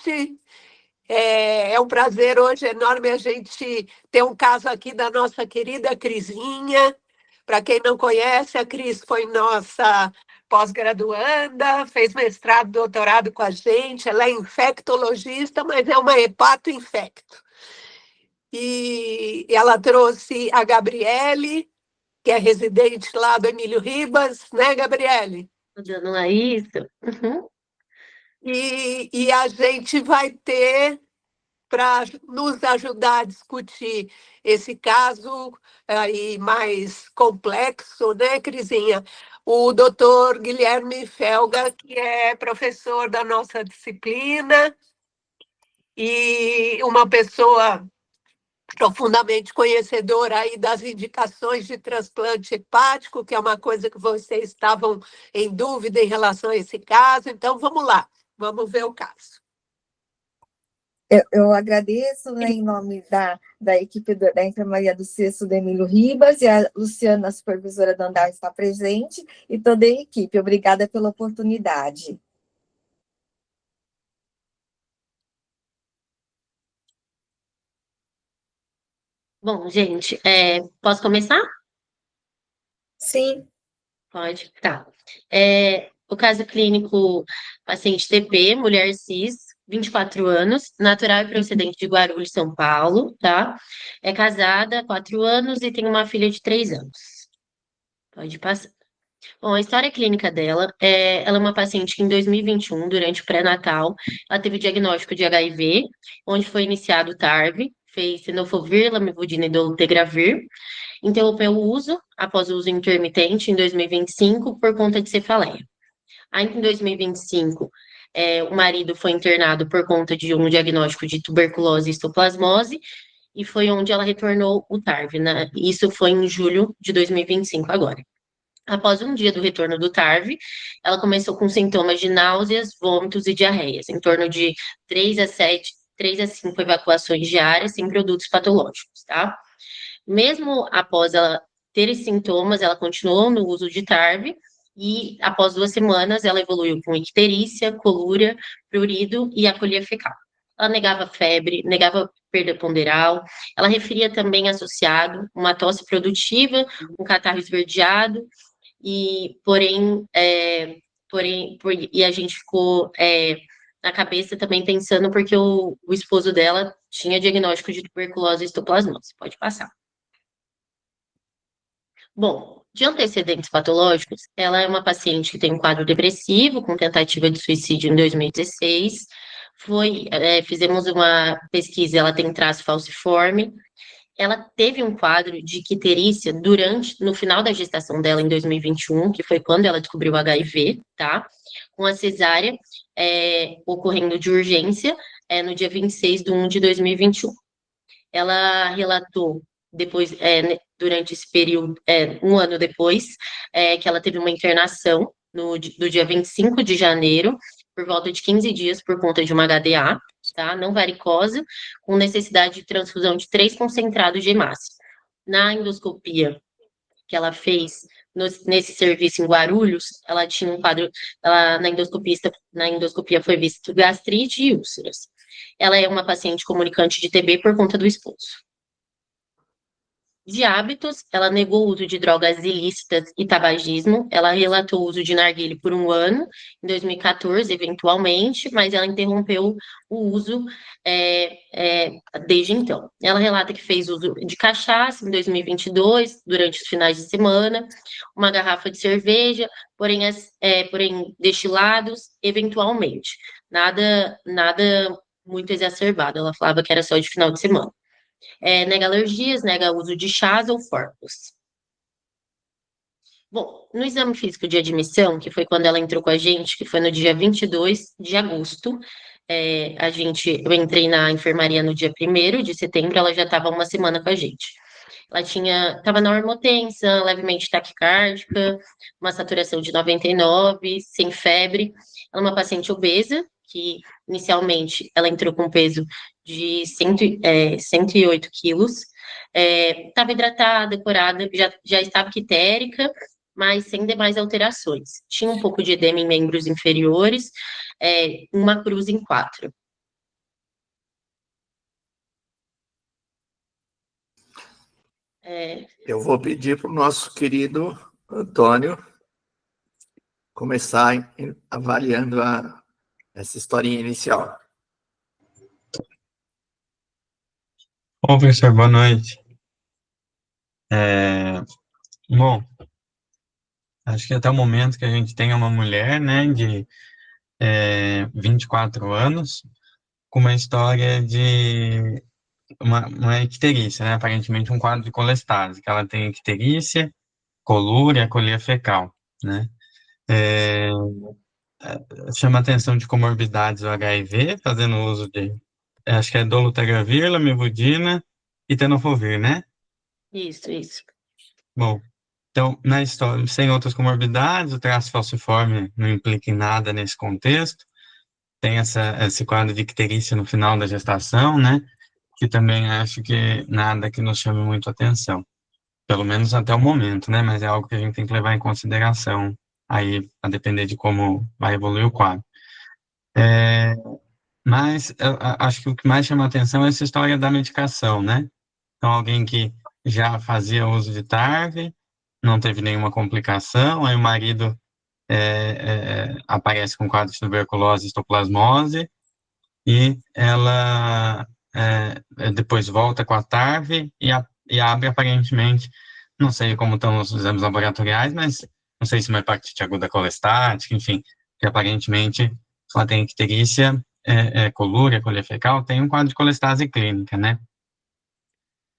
noite. É um prazer hoje enorme a gente ter um caso aqui da nossa querida Crisinha. Para quem não conhece, a Cris foi nossa pós-graduanda, fez mestrado, doutorado com a gente. Ela é infectologista, mas é uma hepato-infecto. E ela trouxe a Gabriele, que é residente lá do Emílio Ribas, né, Gabriele? Dando lá isso. Uhum. E a gente vai ter para nos ajudar a discutir esse caso aí mais complexo, né, Crisinha? O doutor Guilherme Felga, que é professor da nossa disciplina e uma pessoa profundamente conhecedora aí das indicações de transplante hepático, que é uma coisa que vocês estavam em dúvida em relação a esse caso. Então, vamos lá, vamos ver o caso. Eu agradeço, né, em nome da equipe da enfermaria do CESU do Emílio Ribas, e a Luciana, a supervisora do andar, está presente, e toda a equipe. Obrigada pela oportunidade. Bom, gente, posso começar? Sim. Pode, tá. O caso clínico, paciente TP, mulher cis, 24 anos, natural e procedente de Guarulhos, São Paulo, tá? É casada, 4 anos e tem uma filha de 3 anos. Pode passar. Bom, a história clínica dela ela é uma paciente que em 2021, durante o pré-natal, ela teve diagnóstico de HIV, onde foi iniciado o TARV, fez tenofovir, lamivudina e dolutegravir, interrompeu o uso após o uso intermitente em 2025 por conta de cefaleia. Ainda em 2025, o marido foi internado por conta de um diagnóstico de tuberculose e histoplasmose, e foi onde ela retornou o TARV, né? Isso foi em julho de 2025 agora. Após um dia do retorno do TARV, ela começou com sintomas de náuseas, vômitos e diarreias, em torno de 3 a 5 evacuações diárias sem produtos patológicos, tá? Mesmo após ela ter esses sintomas, ela continuou no uso de TARV e, após 2 semanas, ela evoluiu com icterícia, colúria, prurido e acolia fecal. Ela negava febre, negava perda ponderal, ela referia também associado uma tosse produtiva, um catarro esverdeado, e e a gente ficou na cabeça também pensando porque o esposo dela tinha diagnóstico de tuberculose e histoplasmose. Pode passar. Bom, de antecedentes patológicos, ela é uma paciente que tem um quadro depressivo, com tentativa de suicídio em 2016. Fizemos uma pesquisa, ela tem traço falciforme. Ela teve um quadro de icterícia no final da gestação dela, em 2021, que foi quando ela descobriu o HIV, tá? Com a cesárea ocorrendo de urgência no dia 26 de 1 de 2021. Ela relatou depois, durante esse período, um ano depois, que ela teve uma internação do dia 25 de janeiro, por volta de 15 dias, por conta de uma HDA, tá? Não varicosa, com necessidade de transfusão de 3 concentrados de hemácia. Na endoscopia que ela fez nesse serviço em Guarulhos, ela tinha um quadro, na endoscopia foi visto gastrite e úlceras. Ela é uma paciente comunicante de TB por conta do esposo. De hábitos, ela negou o uso de drogas ilícitas e tabagismo. Ela relatou o uso de narguilé por 1 ano, em 2014, eventualmente, mas ela interrompeu o uso desde então. Ela relata que fez uso de cachaça em 2022, durante os finais de semana, uma garrafa de cerveja, porém destilados, eventualmente. Nada muito exacerbado. Ela falava que era só de final de semana. Nega alergias, nega uso de chás ou fármacos. Bom, no exame físico de admissão, que foi quando ela entrou com a gente, que foi no dia 22 de agosto, eu entrei na enfermaria no dia 1º de setembro, ela já estava 1 semana com a gente. Ela estava normotensa, levemente taquicárdica, uma saturação de 99, sem febre. Ela é uma paciente obesa, que inicialmente ela entrou com peso de 108 quilos, estava hidratada, corada, já estava quitérica, mas sem demais alterações. Tinha um pouco de edema em membros inferiores, uma cruz em 4. Eu vou pedir para o nosso querido Antônio começar avaliando essa historinha inicial. Bom, professor, boa noite. Bom, acho que até o momento que a gente tem uma mulher, né, de 24 anos, com uma história de uma icterícia, né, aparentemente um quadro de colestase, que ela tem icterícia, colúria, colia fecal, né. Chama a atenção de comorbidades do HIV, fazendo uso de, acho que é dolutegravir, lamivudina e tenofovir, né? Isso. Bom, então, na história, sem outras comorbidades, o traço falciforme não implica em nada nesse contexto. Tem esse quadro de icterícia no final da gestação, né? Que também acho que nada que nos chame muito atenção. Pelo menos até o momento, né? Mas é algo que a gente tem que levar em consideração aí, a depender de como vai evoluir o quadro. Mas acho que o que mais chama atenção é essa história da medicação, né? Então, alguém que já fazia uso de TARV, não teve nenhuma complicação, aí o marido aparece com quadro de tuberculose e histoplasmose, e ela depois volta com a TARV e abre aparentemente, não sei como estão os exames laboratoriais, mas não sei se é uma hepatite aguda colestática, enfim, que aparentemente ela tem icterícia, colúria, colia fecal, tem um quadro de colestase clínica, né?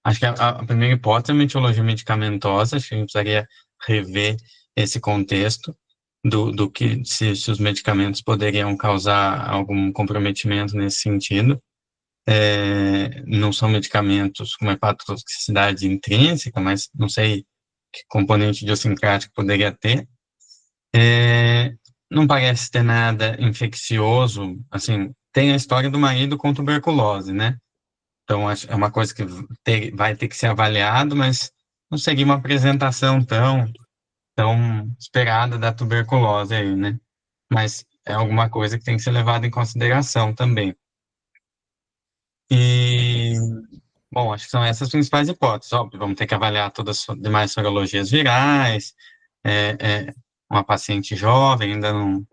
Acho que a primeira hipótese é a etiologia medicamentosa, acho que a gente precisaria rever esse contexto do que se os medicamentos poderiam causar algum comprometimento nesse sentido. Não são medicamentos com hepatotoxicidade intrínseca, mas não sei que componente idiosincrático poderia ter. Não parece ter nada infeccioso, assim, tem a história do marido com tuberculose, né? Então, é uma coisa que vai ter que ser avaliado, mas não seria uma apresentação tão esperada da tuberculose aí, né? Mas é alguma coisa que tem que ser levada em consideração também. E, bom, acho que são essas as principais hipóteses. Óbvio, vamos ter que avaliar todas as demais sorologias virais, uma paciente jovem, ainda não,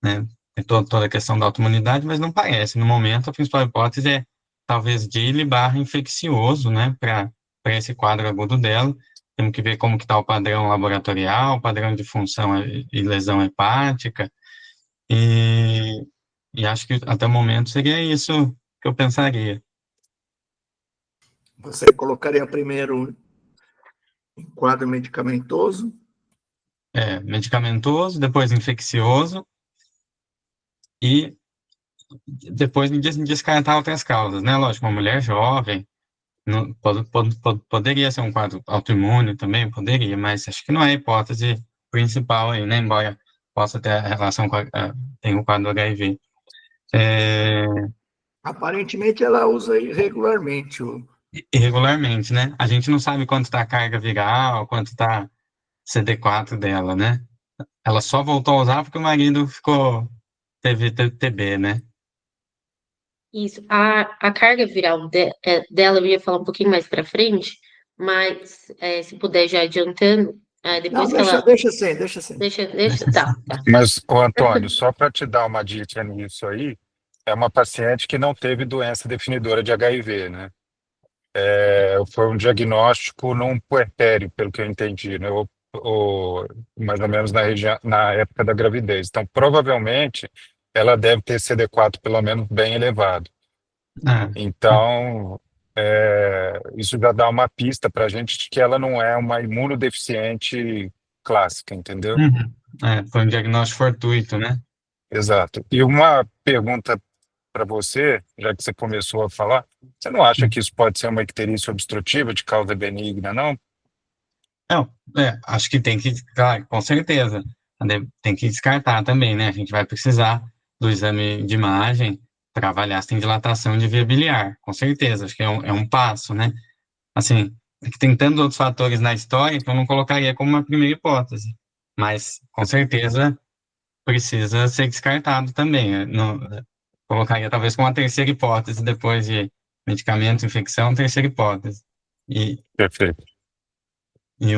né, tem toda a questão da autoimunidade, mas não parece. No momento, a principal hipótese é talvez DILI/infeccioso, né, para esse quadro agudo dela. Temos que ver como que está o padrão laboratorial, o padrão de função e lesão hepática, e acho que até o momento seria isso que eu pensaria. Você colocaria primeiro em quadro medicamentoso? Medicamentoso, depois infeccioso, e depois descartar outras causas, né? Lógico, uma mulher jovem, poderia ser um quadro autoimune também, poderia, mas acho que não é a hipótese principal aí, né? Embora possa ter relação com tem o quadro do HIV. Aparentemente, ela usa irregularmente. Irregularmente, né? A gente não sabe quanto está a carga viral, quanto está CD4 dela, né? Ela só voltou a usar porque o marido teve TB, né? Isso. A carga viral dela, eu ia falar um pouquinho mais para frente, mas se puder já adiantando, depois Não, que ela... deixa assim. Deixa, tá. Mas, ô Antônio, só para te dar uma dica nisso aí, é uma paciente que não teve doença definidora de HIV, né? Foi um diagnóstico num puerpério, pelo que eu entendi, né? Mais ou menos na época da gravidez. Então, provavelmente, ela deve ter CD4 pelo menos bem elevado. Então, isso já dá uma pista para a gente de que ela não é uma imunodeficiente clássica, entendeu? Foi um diagnóstico fortuito, né? Exato. E uma pergunta para você, já que você começou a falar, você não acha que isso pode ser uma icterícia obstrutiva de causa benigna, não? Não, acho que tem que, claro, com certeza, tem que descartar também, né? A gente vai precisar do exame de imagem para avaliar se tem dilatação de via biliar, com certeza, acho que é um passo, né? Assim, tem tantos outros fatores na história que eu não colocaria como uma primeira hipótese, mas com certeza precisa ser descartado também. Colocaria talvez como uma terceira hipótese, depois de medicamento, infecção, terceira hipótese. Perfeito. E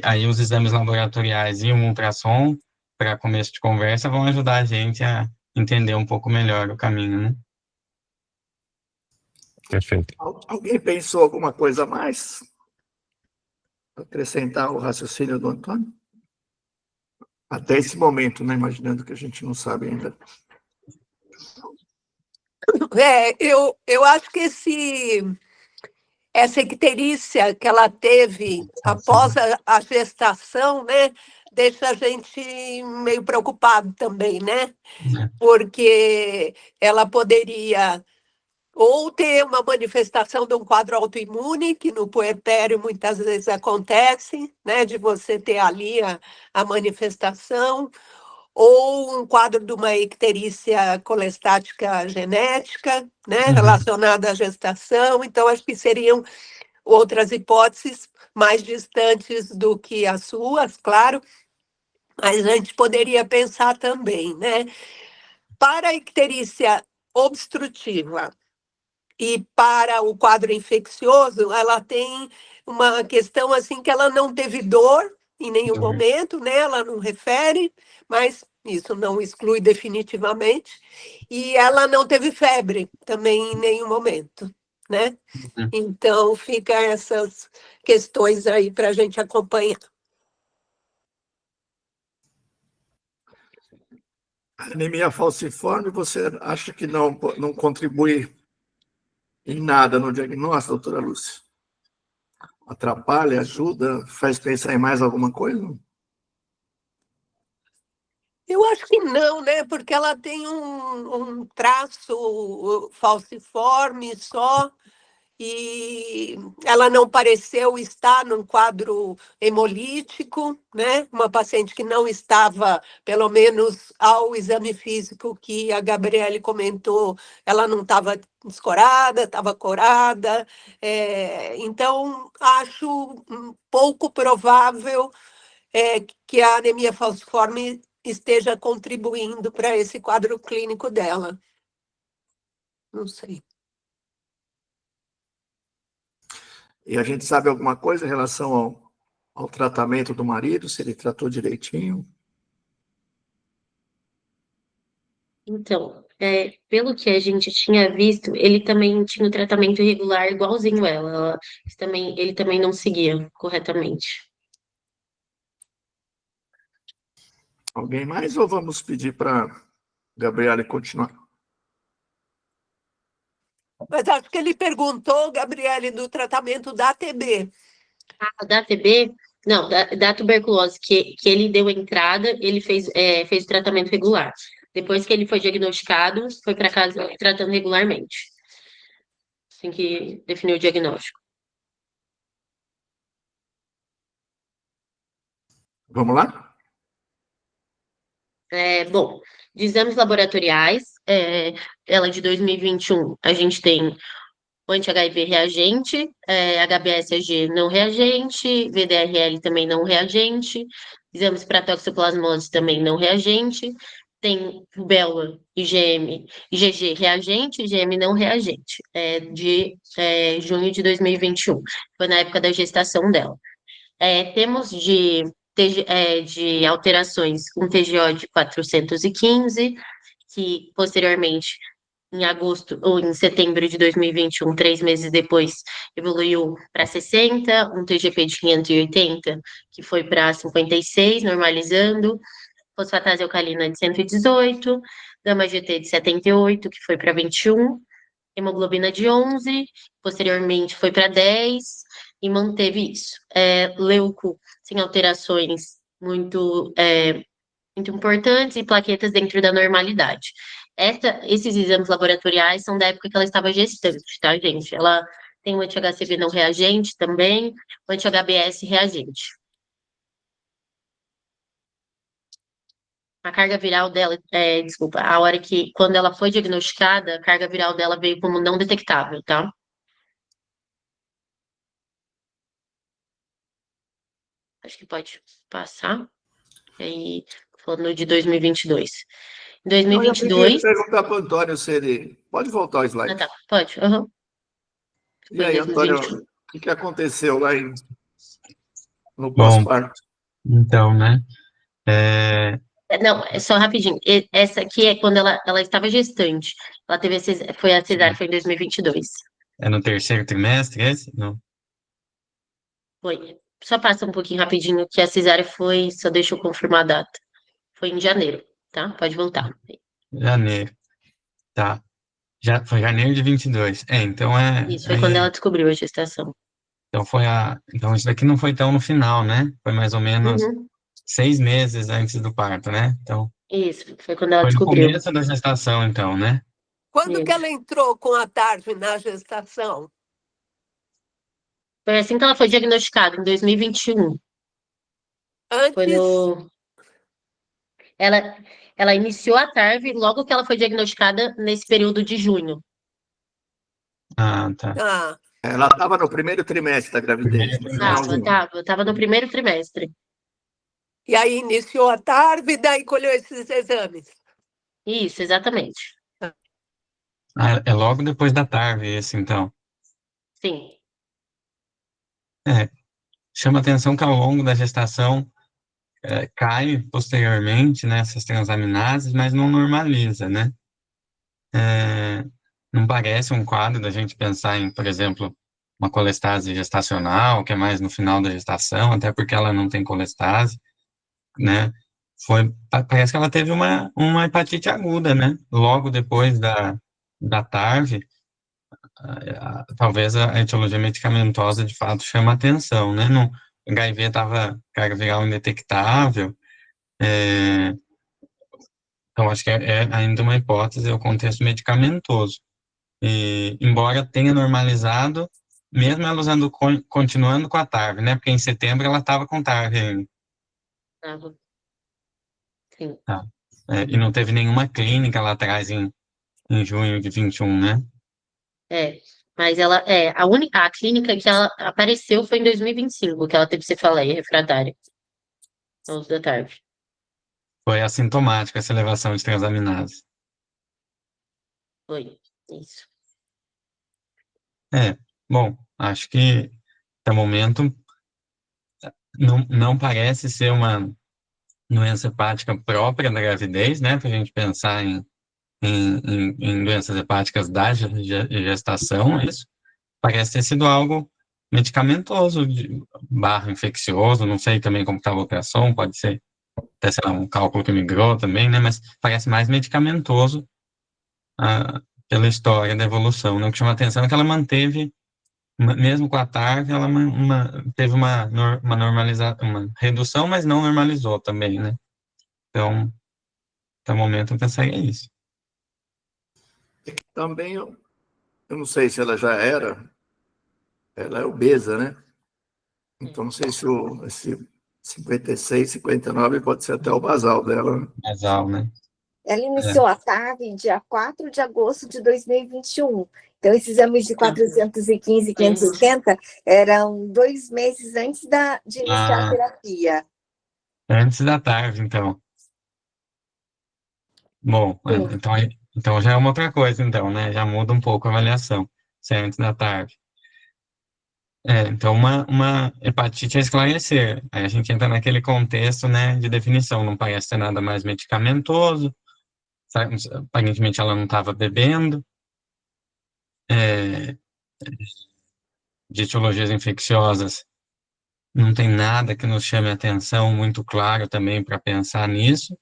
aí os exames laboratoriais e um ultrassom, para começo de conversa, vão ajudar a gente a entender um pouco melhor o caminho, né? Perfeito. Alguém pensou alguma coisa a mais? Acrescentar o raciocínio do Antônio? Até esse momento, né? Imaginando que a gente não sabe ainda. Eu acho que essa icterícia que ela teve após a gestação, né, deixa a gente meio preocupado também, né? Porque ela poderia ou ter uma manifestação de um quadro autoimune, que no puerpério muitas vezes acontece, né, de você ter ali a manifestação, ou um quadro de uma icterícia colestática genética, né, relacionada à gestação. Então, acho que seriam outras hipóteses mais distantes do que as suas, claro, mas a gente poderia pensar também, né? Para a icterícia obstrutiva e para o quadro infeccioso, ela tem uma questão assim que ela não teve dor em nenhum momento, né? Ela não refere, mas isso não exclui definitivamente. E ela não teve febre também em nenhum momento, né? Então, fica essas questões aí para a gente acompanhar. A anemia falciforme, você acha que não contribui em nada no diagnóstico, doutora Lúcia? Atrapalha, ajuda, faz pensar em mais alguma coisa? Eu acho que não, né? Porque ela tem um traço falciforme só, e ela não pareceu estar num quadro hemolítico, né? Uma paciente que não estava, pelo menos ao exame físico que a Gabriele comentou, ela não estava escorada, estava corada. Então, acho pouco provável que a anemia falciforme esteja contribuindo para esse quadro clínico dela. Não sei. E a gente sabe alguma coisa em relação ao tratamento do marido, se ele tratou direitinho? Então, pelo que a gente tinha visto, ele também tinha o tratamento irregular igualzinho ela. Ele também não seguia corretamente. Alguém mais ou vamos pedir para Gabriele continuar? Mas acho que ele perguntou, Gabriele, do tratamento da TB. Da TB, não, da tuberculose, que ele deu entrada, ele fez o tratamento regular. Depois que ele foi diagnosticado, foi para casa tratando regularmente. Assim que definiu o diagnóstico. Vamos lá? Bom, de exames laboratoriais, ela de 2021, a gente tem o anti-HIV reagente, HBsAg não reagente, VDRL também não reagente, exames para toxoplasmose também não reagente, tem rubéola, IgM, IgG reagente, IgM não reagente, de junho de 2021, foi na época da gestação dela. Temos de alterações um TGO de 415, que posteriormente em agosto ou em setembro de 2021, 3 meses depois, evoluiu para 60, um TGP de 580, que foi para 56, normalizando, fosfatase alcalina de 118, gama GT de 78, que foi para 21, hemoglobina de 11, posteriormente foi para 10 e manteve isso. Leuco sem alterações muito importantes e plaquetas dentro da normalidade. Esses exames laboratoriais são da época que ela estava gestante, tá, gente? Ela tem o anti-HCV não reagente também, o anti-HBs reagente. A carga viral dela, desculpa, quando ela foi diagnosticada, a carga viral dela veio como não detectável, tá? Acho que pode passar. Aí, falando de 2022. Em Não, eu ia 2022... perguntar para o Antônio se ele... Pode voltar ao slide. tá, pode. Uhum. E aí, Antônio, o que aconteceu lá em no Bom, pós-parto. então, né? É, Não, é só rapidinho. Essa aqui é quando ela estava gestante. Ela teve foi a cesárea, foi em 2022. é no terceiro trimestre esse? Não. Foi. Só passa um pouquinho rapidinho que a cesárea foi, só deixa eu confirmar a data. Foi em janeiro, tá? Pode voltar. Janeiro. Tá. Já, foi janeiro de 22. Então Isso, foi quando ela descobriu a gestação. então então isso daqui não foi tão no final, né? Foi mais ou menos Uhum. 6 meses antes do parto, né? Então, Isso, foi quando ela foi no descobriu. começo da gestação, então, né? Quando que Isso. ela entrou com a TARV na gestação? Foi assim que ela foi diagnosticada, em 2021. Foi Antes? no. Ela, ela iniciou a TARV logo que ela foi diagnosticada nesse período de junho. Ah, tá. Ah, Ela estava no primeiro trimestre da gravidez, Primeiro no trimestre. finalzinho. Tava no primeiro trimestre. e aí iniciou a TARV e daí colheu esses exames. Isso, exatamente. Ah, é logo depois da TARV esse, então. Sim. É, chama atenção que ao longo da gestação cai posteriormente, né, essas transaminases, mas não normaliza, né? É, não parece um quadro da gente pensar em, por exemplo, uma colestase gestacional, que é mais no final da gestação, até porque ela não tem colestase, né? Parece que ela teve uma hepatite aguda, né? Logo depois da TARV, talvez a etiologia medicamentosa de fato chama atenção, né? No HIV estava carga viral indetectável, então acho que é ainda uma hipótese, é o contexto medicamentoso. E, embora tenha normalizado, mesmo ela usando, continuando com a TARV, né? Porque em setembro ela estava com TARV ainda. Tava. Sim. Tá? E não teve nenhuma clínica lá atrás em junho de 21, né? É. Mas ela a clínica que ela apareceu foi em 2025, que ela teve cefaleia refratária ao uso da TARV. Foi assintomática essa elevação de transaminase. Foi. Isso. Bom, acho que até o momento não parece ser uma doença hepática própria da gravidez, né? Para a gente pensar em doenças hepáticas da gestação, isso parece ter sido algo medicamentoso, barra infeccioso, não sei também como estava a ultrassom, pode ser até, sei lá, um cálculo que migrou também, né? Mas parece mais medicamentoso pela história da evolução, né? O que chama atenção é que ela manteve, mesmo com a TARV, ela teve uma redução, mas não normalizou também, né? Então, até o momento eu pensaria isso. Também, eu não sei se ela já ela é obesa, né? Então, não sei se esse 56, 59 pode ser até o basal dela, né? Basal, né? Ela iniciou a TARV dia 4 de agosto de 2021. Então, esses exames de 415 e 580 eram 2 meses antes de iniciar a terapia. Antes da TARV, então. Bom, Sim. então já é uma outra coisa, então, né? Já muda um pouco a avaliação, se é antes da TARV. Então uma hepatite a esclarecer. Aí a gente entra naquele contexto, né, de definição. Não parece ser nada mais medicamentoso, aparentemente ela não estava bebendo, é, de etiologias infecciosas, não tem nada que nos chame a atenção muito claro também para pensar nisso.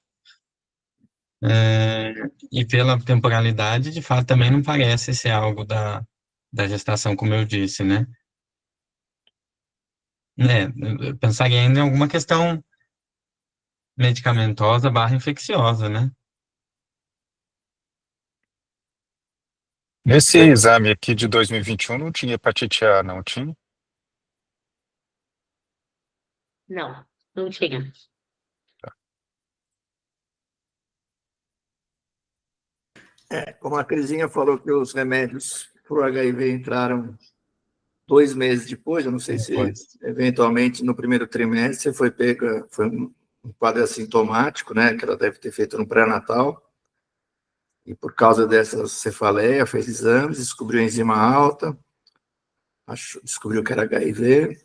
E pela temporalidade, de fato, também não parece ser algo da gestação, como eu disse, né? Eu pensaria ainda em alguma questão medicamentosa barra infecciosa, né? Nesse exame aqui de 2021 não tinha hepatite A, não tinha? Não, não tinha. Como a Crisinha falou que os remédios para o HIV entraram 2 meses depois, eu não sei se Depois. eventualmente no primeiro trimestre foi um quadro assintomático, né, que ela deve ter feito no pré-natal, e por causa dessa cefaleia fez exames, descobriu enzima alta, descobriu que era HIV,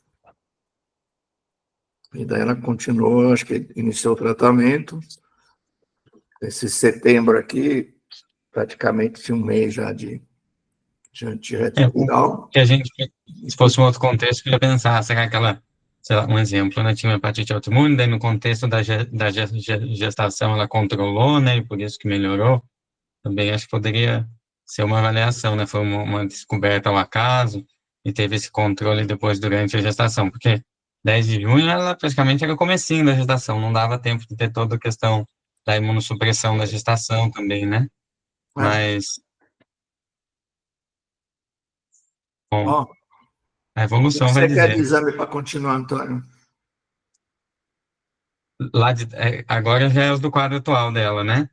E daí ela continuou, acho que iniciou o tratamento. Esse setembro aqui, praticamente tinha um mês já de antirretroviral. Que a gente, se fosse um outro contexto, eu ia pensar, será que ela, sei lá, um exemplo, né, tinha uma hepatite autoimune, daí no contexto da gestação ela controlou, né, e por isso que melhorou. Também acho que poderia ser uma avaliação, né, foi uma descoberta ao acaso, e teve esse controle depois durante a gestação, porque 10 de junho ela praticamente era o comecinho da gestação, não dava tempo de ter toda a questão da imunossupressão da gestação também, né, mas, bom, Ó, a o que evolução vai você quer de dizer. exame para continuar, Antônio? Agora já é os do quadro atual dela, né?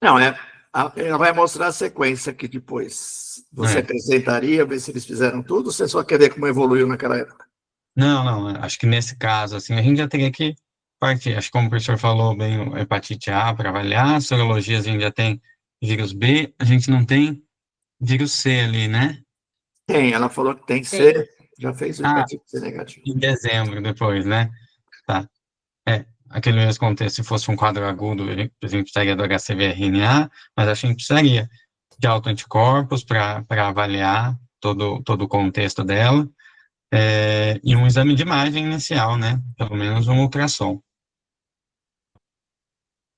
Não, ela vai mostrar a sequência aqui depois. Você É. acrescentaria, ver se eles fizeram tudo, ou você só quer ver como evoluiu naquela época? Não, acho que nesse caso, assim, a gente já teria que partir. Acho que como o professor falou bem, o hepatite A para avaliar, sorologias a gente já tem vírus B, a gente não tem vírus C ali, né? Tem, ela falou que tem Tem. C, já fez o Ah, hepatite C negativo. em dezembro depois, né? Tá. Aquele mesmo contexto, se fosse um quadro agudo, a gente precisaria do HCV-RNA, mas acho que a gente precisaria de autoanticorpos para avaliar todo o contexto dela. E um exame de imagem inicial, né? Pelo menos um ultrassom.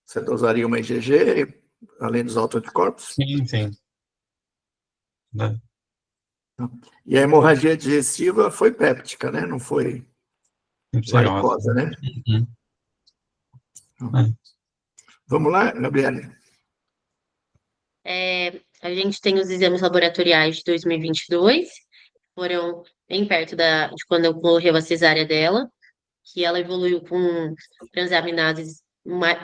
Você dosaria uma IgG, além dos autoanticorpos? Sim. E a hemorragia digestiva foi péptica, né? Não foi Serose. varicosa, né? Uhum. Vamos lá, Gabriele? A gente tem os exames laboratoriais de 2022, foram bem perto de quando ocorreu a cesárea dela, que ela evoluiu com transaminases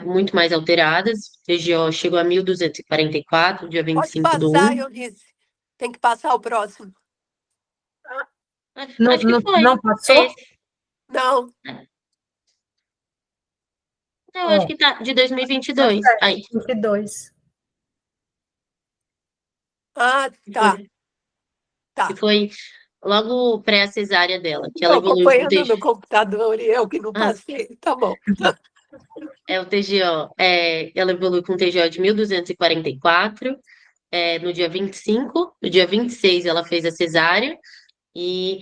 muito mais alteradas. TGO chegou a 1.244, dia Pode 25 do passar, 1. Eunice. Tem que passar o próximo. Acho que foi. Não passou? Esse. Não. Não, acho que tá, de 2022. Aí, 22. Ah, tá. que foi logo pré-cesárea dela, que ela Estou evoluiu com acompanhando no computador e eu que não Ah, passei. Tá bom. o TGO. Ela evoluiu com TGO de 1.244, no dia 25. No dia 26, ela fez a cesárea e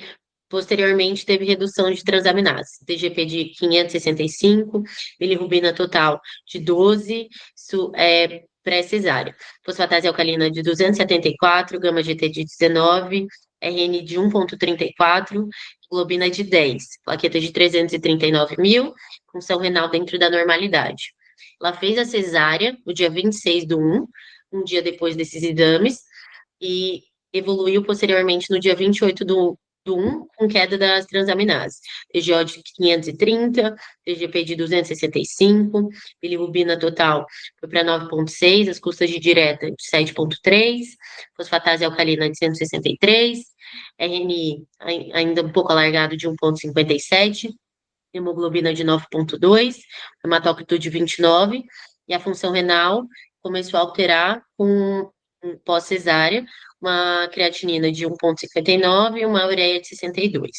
posteriormente teve redução de transaminase. TGP de 565, bilirrubina total de 12, isso é pré-cesárea. Fosfatase alcalina de 274, gama GT de 19, RN de 1,34, globina de 10, plaqueta de 339 mil, função renal dentro da normalidade. Ela fez a cesárea no dia 26 do 1, um dia depois desses exames, e evoluiu posteriormente no dia 28 do 1, com queda das transaminases. TGO de 530, TGP de 265, bilirrubina total foi para 9,6, as custas de direta de 7,3, fosfatase alcalina de 163, RNI ainda um pouco alargado de 1,57, hemoglobina de 9,2, hematócrito de 29, e a função renal começou a alterar com pós-cesárea, uma creatinina de 1,59 e uma ureia de 62.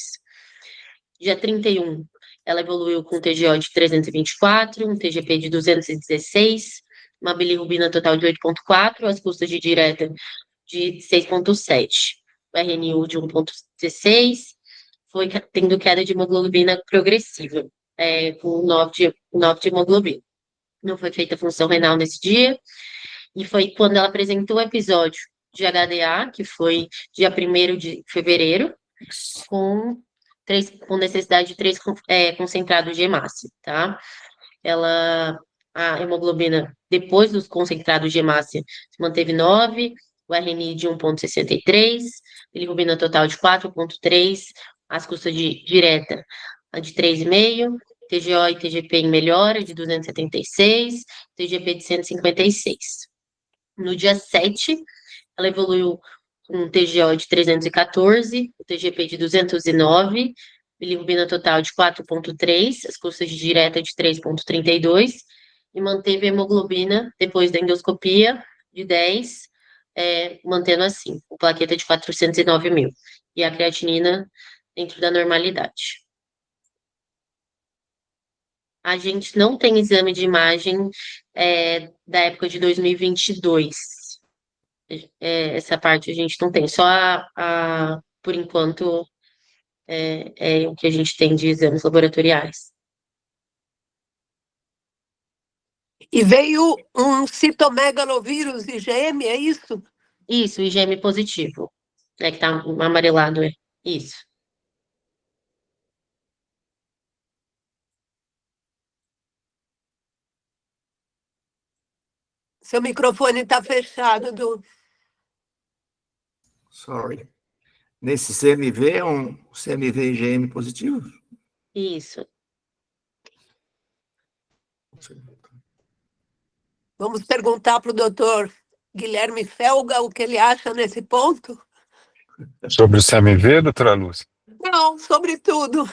Dia 31, ela evoluiu com TGO de 324, um TGP de 216, uma bilirrubina total de 8,4, as custas de direta de 6,7, o RNU de 1,16, foi tendo queda de hemoglobina progressiva, com 9 de hemoglobina. Não foi feita função renal nesse dia, e foi quando ela apresentou o episódio de HDA, que foi dia 1º de fevereiro, com necessidade de 3 concentrados de hemácia, tá? A hemoglobina, depois dos concentrados de hemácia, se manteve 9, o RNI de 1,63, bilirrubina total de 4,3, as custas de direta de 3,5, TGO e TGP em melhora de 276, TGP de 156. No dia 7, ela evoluiu com um TGO de 314, o TGP de 209, bilirrubina total de 4,3, as custas de direta de 3,32, e manteve a hemoglobina, depois da endoscopia, de 10, mantendo assim, o plaqueta de 409 mil, e a creatinina dentro da normalidade. A gente não tem exame de imagem da época de 2022. Essa parte a gente não tem, só por enquanto, é o que a gente tem de exames laboratoriais. E veio um citomegalovírus IgM, é isso? Isso, IgM positivo, que tá amarelado, isso. Seu microfone está fechado, Du. Sorry. Nesse CMV é um CMV IgM positivo? Isso. Vamos perguntar para o doutor Guilherme Felga o que ele acha nesse ponto? Sobre o CMV, doutora Lúcia? Não, sobre tudo,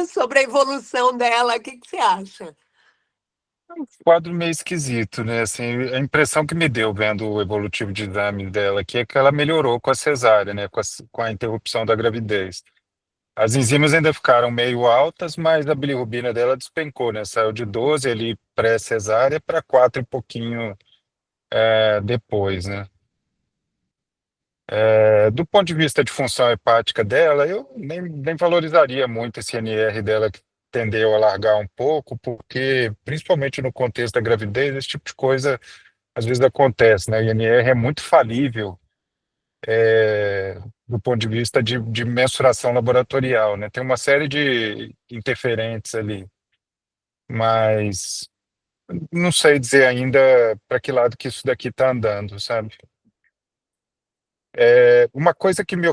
sobre a evolução dela, o que você acha? Quadro meio esquisito, né? Assim, a impressão que me deu vendo o evolutivo de exame dela aqui é que ela melhorou com a cesárea, né? Com a interrupção da gravidez. As enzimas ainda ficaram meio altas, mas a bilirrubina dela despencou, né? Saiu de 12 ali pré-cesárea para 4 e pouquinho depois, né? Do ponto de vista de função hepática dela, eu nem valorizaria muito esse NR dela que tendeu a largar um pouco, porque, principalmente no contexto da gravidez, esse tipo de coisa às vezes acontece, né? O INR é muito falível do ponto de vista de mensuração laboratorial, né? Tem uma série de interferentes ali, mas não sei dizer ainda para que lado que isso daqui está andando, sabe? Uma coisa que me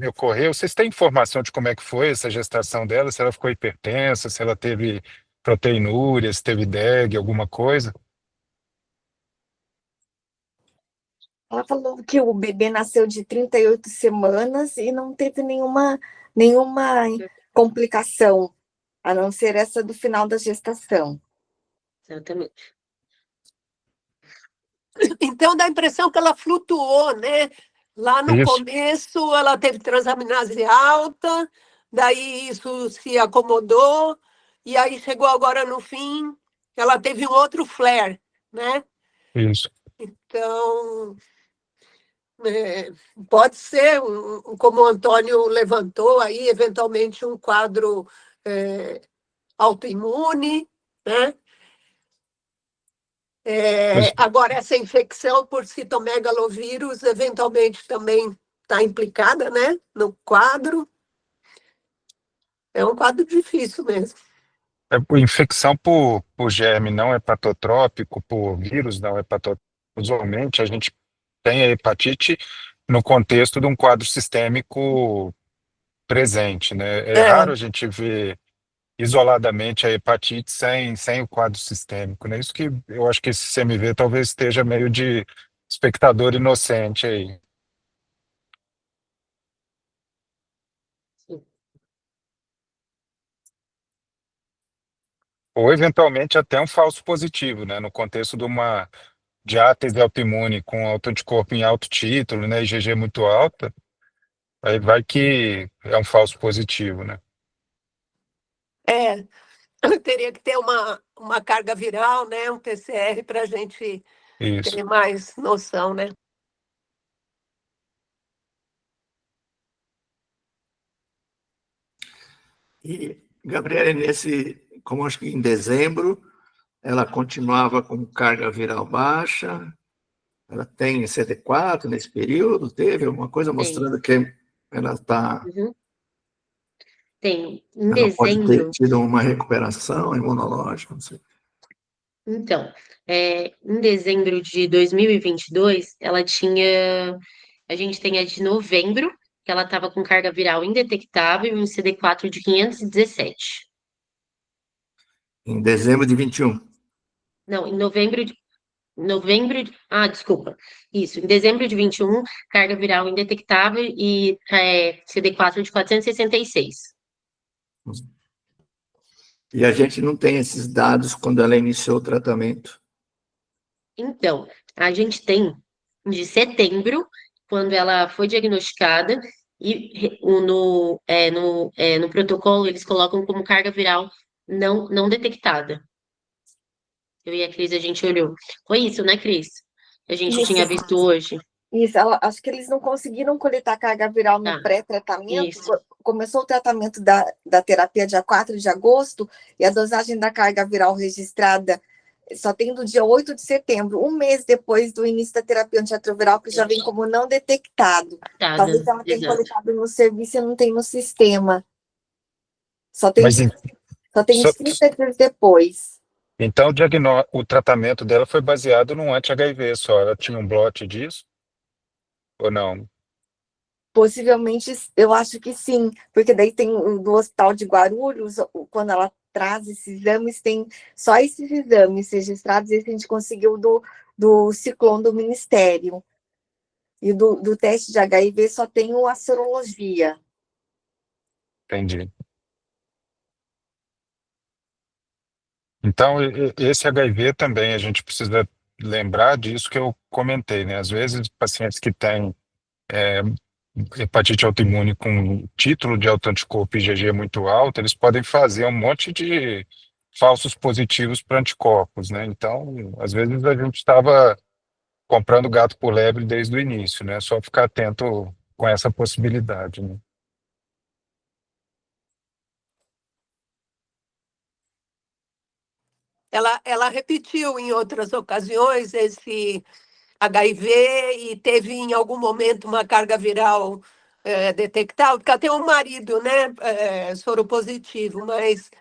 ocorreu, vocês têm informação de como é que foi essa gestação dela? Se ela ficou hipertensa, se ela teve proteinúria, se teve DEG, alguma coisa? Ela falou que o bebê nasceu de 38 semanas e não teve nenhuma complicação, a não ser essa do final da gestação. Exatamente. Então dá a impressão que ela flutuou, né? Lá no Isso. começo ela teve transaminase alta, daí isso se acomodou, e aí chegou agora no fim, ela teve um outro flare, né? Isso. Então, pode ser, como o Antônio levantou aí, eventualmente um quadro autoimune, né? Mas Agora, essa infecção por citomegalovírus eventualmente também está implicada, né, no quadro. É um quadro difícil mesmo. infecção por germe não hepatotrópico, por vírus não hepatotrópico, usualmente a gente tem a hepatite no contexto de um quadro sistêmico presente, né? É raro a gente ver isoladamente a hepatite sem o quadro sistêmico, né? Isso que eu acho que esse CMV talvez esteja meio de espectador inocente aí. Ou eventualmente até um falso positivo, né? No contexto de uma diátese autoimune com autoanticorpo em alto título, né? IgG muito alta, aí vai que é um falso positivo, né? É, teria que ter uma carga viral, né, um PCR para a gente Isso. ter mais noção, né? E, Gabriele, como acho que em dezembro, ela continuava com carga viral baixa, ela tem CD4 nesse período, teve alguma coisa Tem. mostrando que ela está. Uhum. Tem. Em Ela pode ter dezembro, tido uma recuperação imunológica, não sei. então, em dezembro de 2022, a gente tem a de novembro, que ela estava com carga viral indetectável e um CD4 de 517. Em dezembro de 21. Não, desculpa. Isso, em dezembro de 21, carga viral indetectável e CD4 de 466. E a gente não tem esses dados quando ela iniciou o tratamento. Então, a gente tem de setembro, quando ela foi diagnosticada, e no protocolo eles colocam como carga viral não detectada. Eu e a Cris, a gente olhou. Foi isso, né, Cris? A gente Isso. tinha visto hoje. Isso, acho que eles não conseguiram coletar carga viral no Tá. pré-tratamento. Isso. Começou o tratamento da terapia dia 4 de agosto e a dosagem da carga viral registrada só tem do dia 8 de setembro, um mês depois do início da terapia antirretroviral, que já vem como não detectado. Tá, Talvez ela tenha exato. coletado no serviço e não tem no sistema. Só tem Mas só- uns 30 dias depois. então o tratamento dela foi baseado num anti-HIV só. Ela tinha um blote disso? Ou não? Possivelmente, eu acho que sim, porque daí tem do Hospital de Guarulhos, quando ela traz esses exames, tem só esses exames registrados, esse a gente conseguiu do Ciclone do Ministério. E do teste de HIV só tem a sorologia. Entendi. Então, esse HIV também, a gente precisa lembrar disso que eu comentei, né? Às vezes, pacientes que têm hepatite autoimune com título de autoanticorpo IgG muito alto, eles podem fazer um monte de falsos positivos para anticorpos, né? Então, às vezes a gente estava comprando gato por lebre desde o início, né? Só ficar atento com essa possibilidade, né? Ela repetiu em outras ocasiões esse HIV e teve em algum momento uma carga viral detectável, porque ela tem um marido, né, soropositivo, mas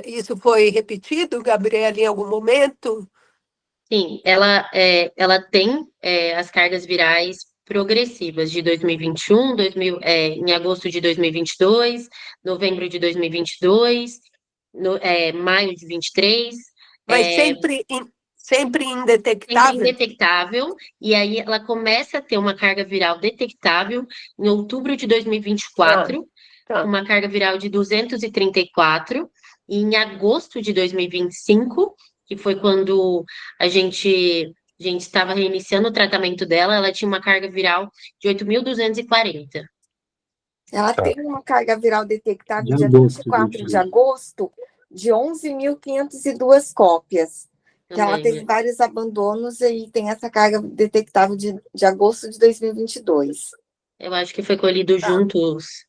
isso foi repetido, Gabriela, em algum momento? Sim, ela tem as cargas virais progressivas de 2021, em agosto de 2022, novembro de 2022, maio de 23, Mas é, sempre sempre indetectável? indetectável, e aí ela começa a ter uma carga viral detectável em outubro de 2024, Tá. uma carga viral de 234, e em agosto de 2025, que foi quando a gente estava reiniciando o tratamento dela, ela tinha uma carga viral de 8.240. Ela Tá. tem uma carga viral detectável De dia agosto, 24 de 21. agosto de 11.502 cópias. Que ela Também, teve né? vários abandonos e tem essa carga detectável de agosto de 2022. Eu acho que foi colhido Tá. junto os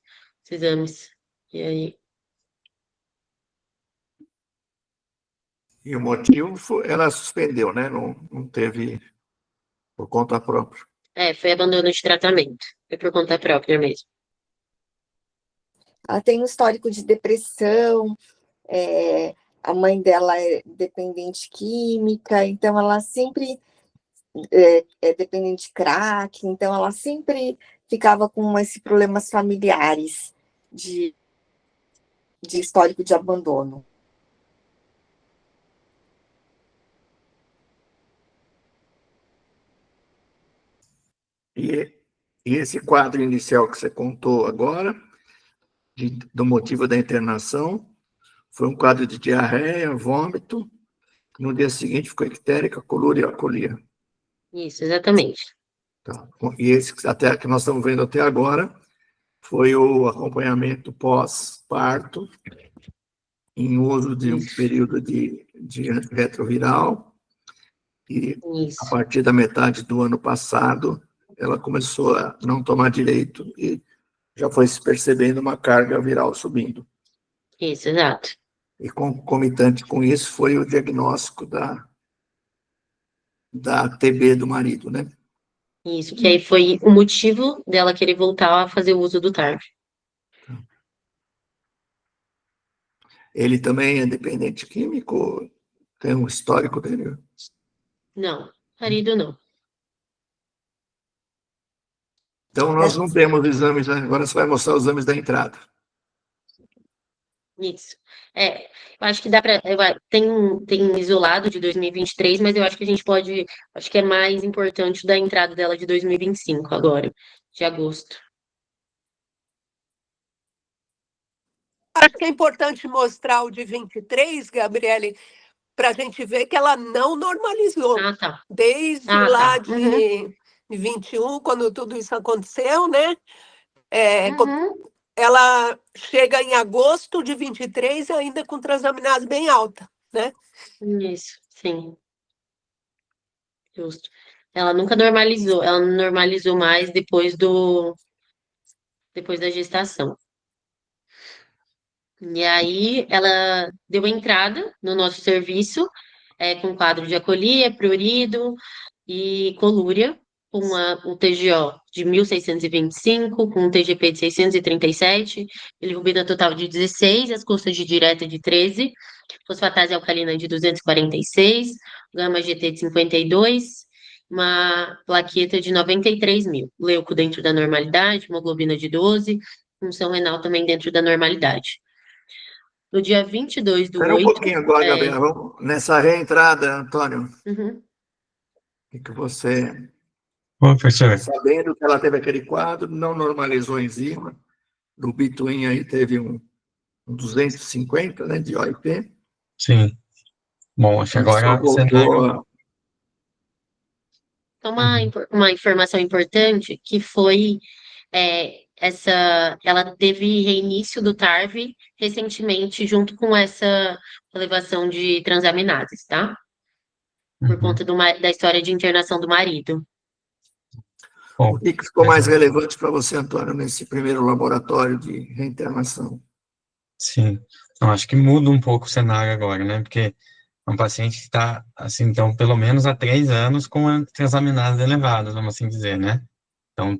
exames. E aí, E o motivo ela suspendeu, né? Não teve por conta própria. foi abandono de tratamento. Foi por conta própria mesmo. Ela tem um histórico de depressão, a mãe dela é dependente química, então ela sempre é dependente de crack, então ela sempre ficava com esses problemas familiares de histórico de abandono. E esse quadro inicial que você contou agora, do motivo da internação, foi um quadro de diarreia, vômito. No dia seguinte ficou ictérica, colúria e alcoolia. Isso, exatamente. Tá. E esse até, que nós estamos vendo até agora foi o acompanhamento pós-parto, em uso de um Isso, período de retroviral. E a isso, partir da metade do ano passado, ela começou a não tomar direito e já foi se percebendo uma carga viral subindo. isso, exato. E concomitante com isso foi o diagnóstico da TB do marido, né? Isso, que aí foi o motivo dela querer voltar a fazer o uso do TARV. Ele também é dependente químico, tem um histórico dele. Não, marido não. Então, nós não temos exames, né? Agora você vai mostrar os exames da entrada. Isso. Eu acho que dá para. Tem isolado de 2023, mas eu acho que a gente pode. Acho que é mais importante o da entrada dela de 2025, agora, de agosto. Acho que é importante mostrar o de 23, Gabriele, para a gente ver que ela não normalizou. Ah, tá. Desde Ah, lá tá. Uhum. de 21, quando tudo isso aconteceu, né? Uhum. Ela chega em agosto de 23 ainda com transaminase bem alta, né? Isso. Sim, justo. Ela nunca normalizou, ela não normalizou mais depois da gestação. E aí ela deu entrada no nosso serviço com quadro de acolia, prurido e colúria, com um TGO de 1.625, com um TGP de 637, bilirrubina total de 16, as custas de direta de 13, fosfatase alcalina de 246, gama GT de 52, uma plaqueta de 93 mil, leuco dentro da normalidade, hemoglobina de 12, função renal também dentro da normalidade. No dia 22 do Espera um 8, pouquinho agora, Gabriela. Vamos nessa reentrada, Antônio, uhum, que você, Ô, professor, sabendo que ela teve aquele quadro, não normalizou a enzima, do Bituin aí teve um 250, né, de OIP, sim. Bom, acho que então só agora o voltou cenário. a... então, Uhum. uma informação importante que foi ela teve reinício do TARV recentemente, junto com essa elevação de transaminases, tá? Por Uhum. conta da história de internação do marido. O Bom, que ficou mas mais relevante para você, Antônio, nesse primeiro laboratório de reinternação? sim, eu acho que muda um pouco o cenário agora, né? Porque é um paciente que está, assim, então, pelo menos há 3 anos com transaminases elevadas, vamos assim dizer, né? Então,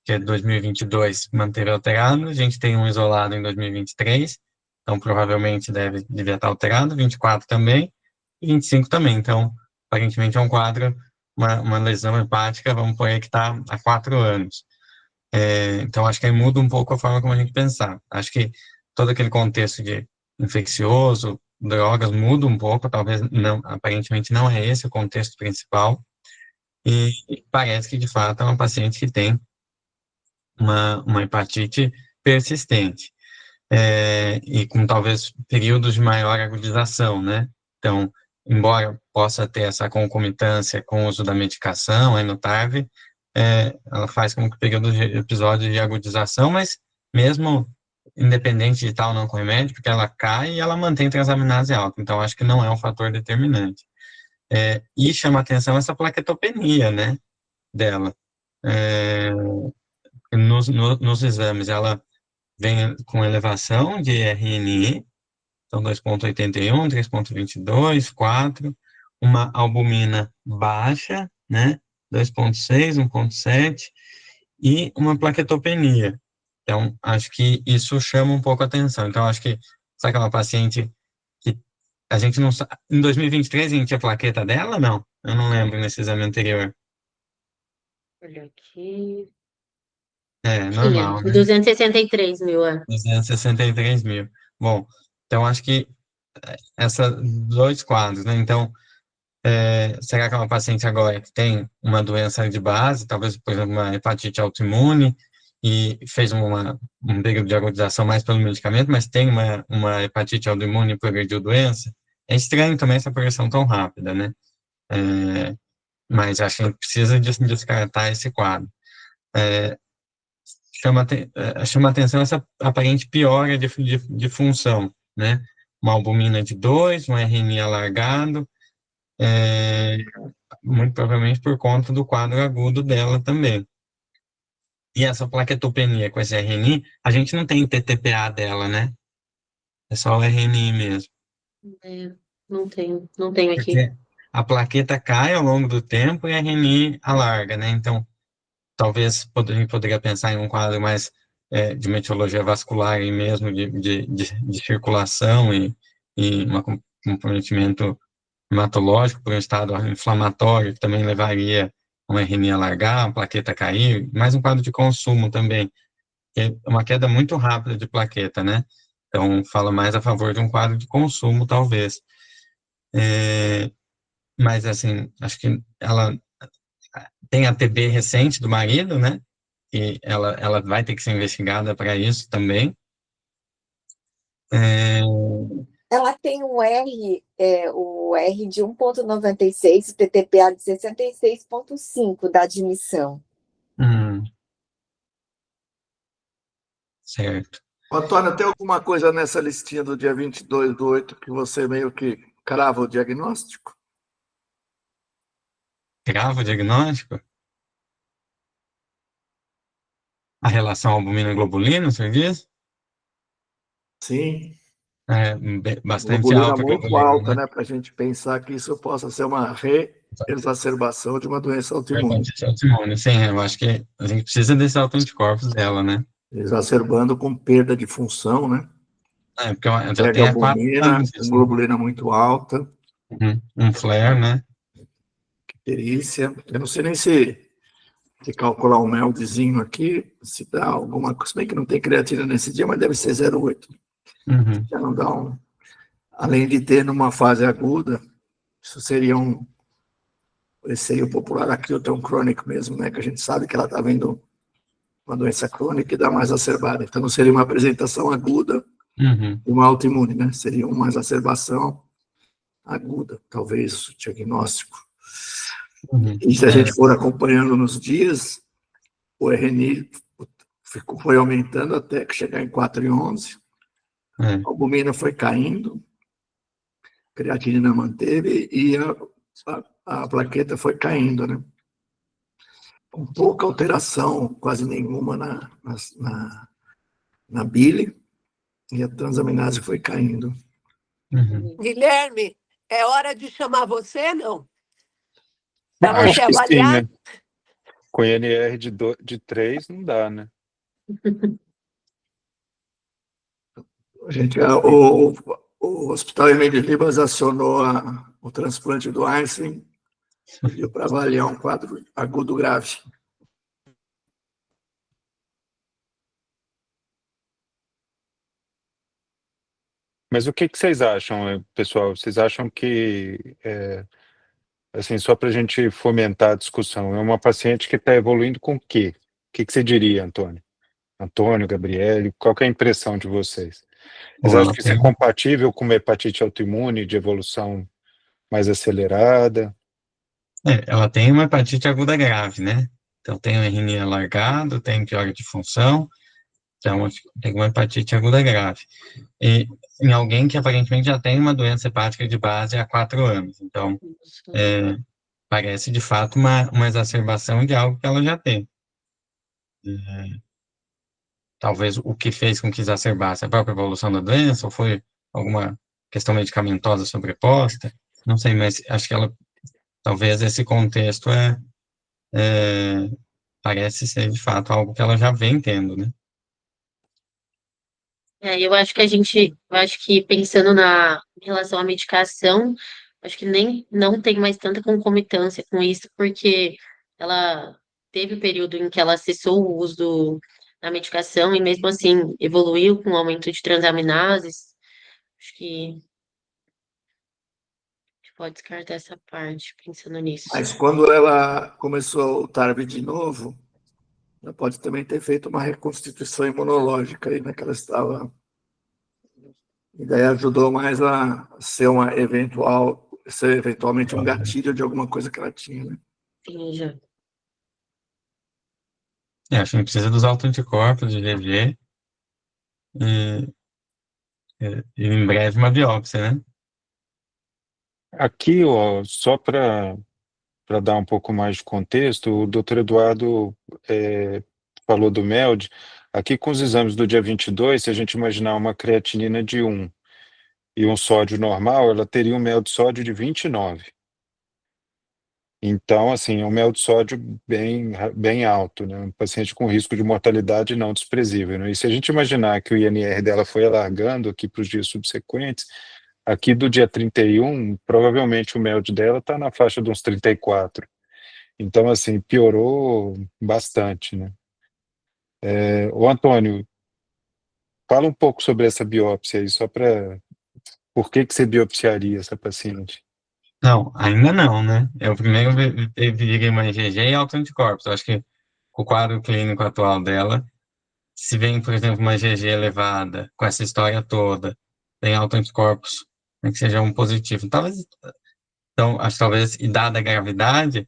que é 2022 manteve alterado, a gente tem um isolado em 2023, então provavelmente devia estar alterado, 24 também, e 25 também. Então, aparentemente é um quadro, uma lesão hepática, vamos pôr aí que está há 4 anos. Então, acho que aí muda um pouco a forma como a gente pensar. Acho que todo aquele contexto de infeccioso, drogas, muda um pouco, talvez não, aparentemente não é esse o contexto principal, e parece que, de fato, é uma paciente que tem uma hepatite persistente, e com talvez períodos de maior agudização, né? Então, embora possa ter essa concomitância com o uso da medicação, a Enotarv, ela faz com que períodos de episódios de agudização, mas mesmo independente de tal não com remédio, porque ela cai e ela mantém transaminase alta, então acho que não é um fator determinante. E chama atenção essa plaquetopenia, né, dela. Nos exames, ela vem com elevação de RNI, então 2,81, 3,22, 4, uma albumina baixa, né, 2,6, 1,7, e uma plaquetopenia. Então, acho que isso chama um pouco a atenção. Então, acho que, sabe aquela paciente que a gente não sabe, em 2023 a gente tinha plaqueta dela, não? Eu não lembro nesse exame anterior. Olha aqui. Tinha, Normal, né? 263 mil. 263 mil. Bom, então acho que esses dois quadros, né? Então, será que é uma paciente agora que tem uma doença de base, talvez, por exemplo, uma hepatite autoimune, e fez um período de agudização mais pelo medicamento, mas tem uma hepatite autoimune e progrediu doença? É estranho também essa progressão tão rápida, né? Mas acho que a gente precisa descartar esse quadro. Chama atenção essa aparente piora de função, né? Uma albumina de 2, um RNI alargado, muito provavelmente por conta do quadro agudo dela também. E essa plaquetopenia com esse RNI, a gente não tem TTPA dela, né? É só o RNI mesmo. Não tenho aqui. Porque a plaqueta cai ao longo do tempo e a RNI alarga, né? Então, talvez a gente poderia pensar em um quadro mais de meteorologia vascular e mesmo de circulação e um comprometimento hematológico por um estado inflamatório, que também levaria uma RNI a largar, a plaqueta a cair, mais um quadro de consumo também, que é uma queda muito rápida de plaqueta, né? Então, fala mais a favor de um quadro de consumo, talvez. Mas, assim, acho que ela tem a TB recente do marido, né? E ela vai ter que ser investigada para isso também. Ela tem um R, o R de 1,96, o TTPA de 66,5 da admissão. Certo. Antônio, tem alguma coisa nessa listinha do dia 22/8 que você meio que crava o diagnóstico? grava o diagnóstico? A relação albumina-globulina, você diz? Sim, É bastante globulina alta a muito globulina, alta, né? né? Para a gente pensar que isso possa ser uma reexacerbação de uma doença autoimune, Hepatite autoimune, sim, eu acho que a gente precisa desses autoanticorpos dela, né? exacerbando com perda de função, né? Porque eu já Perde tenho há 4 albumina, anos com isso, né? globulina muito alta, Um flare, né? perícia. Eu não sei nem se calcular um MELDzinho aqui, se dá alguma coisa, se bem que não tem creatina nesse dia, mas deve ser 0,8. Uhum. Já não dá um. Além de ter numa fase aguda, isso seria um receio popular acriotão crônico mesmo, né? Que a gente sabe que ela está vendo uma doença crônica e dá mais acerbada. Então não seria uma apresentação aguda Uhum. de uma autoimune, né? Seria uma exacerbação aguda, talvez o diagnóstico. Uhum. E se a gente for acompanhando nos dias, o RNI foi aumentando até que chegar em 4,11. A albumina foi caindo, a creatinina manteve e a plaqueta foi caindo, né? Com pouca alteração, quase nenhuma na bile, e a transaminase foi caindo. Uhum. Guilherme, é hora de chamar você, não? Para Acho você que sim, avaliar? né? Com INR de 3 não dá, né? Gente, o Hospital Emílio Ribas acionou o transplante do Einstein, pediu para avaliar um quadro agudo grave. Mas o que vocês acham, pessoal? Vocês acham que, assim, só para a gente fomentar a discussão, é uma paciente que está evoluindo com o quê? O que você diria, Antônio? Antônio, Gabriele, qual que é a impressão de vocês? Vocês Ou acham ela que isso é tem, compatível com uma hepatite autoimune de evolução mais acelerada? ela tem uma hepatite aguda grave, né? Então tem o RNI alargado, tem piora de função, então tem uma hepatite aguda grave. E em alguém que aparentemente já tem uma doença hepática de base há 4 anos. Então, parece de fato uma exacerbação de algo que ela já tem. Talvez o que fez com que exacerbasse a própria evolução da doença, ou foi alguma questão medicamentosa sobreposta, não sei, mas acho que ela, talvez esse contexto parece ser de fato algo que ela já vem tendo, né? Eu acho que eu acho que pensando em relação à medicação, acho que nem não tem mais tanta concomitância com isso, porque ela teve o período em que ela cessou o uso da medicação e mesmo assim evoluiu com o aumento de transaminases. Acho que a gente pode descartar essa parte, pensando nisso. Mas quando ela começou o TARV de novo, ela pode também ter feito uma reconstituição imunológica aí, né, que ela estava. E daí ajudou mais a ser eventualmente um gatilho de alguma coisa que ela tinha, né? Sim, já. Acho que a gente precisa dos autoanticorpos de IgG e, e em breve uma biópsia, né? Aqui, ó, só para dar um pouco mais de contexto, o doutor Eduardo falou do MELD. Aqui com os exames do dia 22, se a gente imaginar uma creatinina de 1 e um sódio normal, ela teria um MELD sódio de 29. Então, assim, é um MELD sódio bem alto, né? Um paciente com risco de mortalidade não desprezível, né? E se a gente imaginar que o INR dela foi alargando aqui para os dias subsequentes, aqui do dia 31, provavelmente o MELD dela está na faixa de uns 34. Então, assim, piorou bastante, né? Ô, Antônio, fala um pouco sobre essa biópsia aí, só para... Por que você biopsiaria essa paciente? Não, ainda não, né? Eu primeiro virei uma IgG e autoanticorpos. Eu acho que o quadro clínico atual dela, se vem, por exemplo, uma IgG elevada, com essa história toda, tem autoanticorpos, né, que seja um positivo. Então, acho que talvez, e dada a gravidade,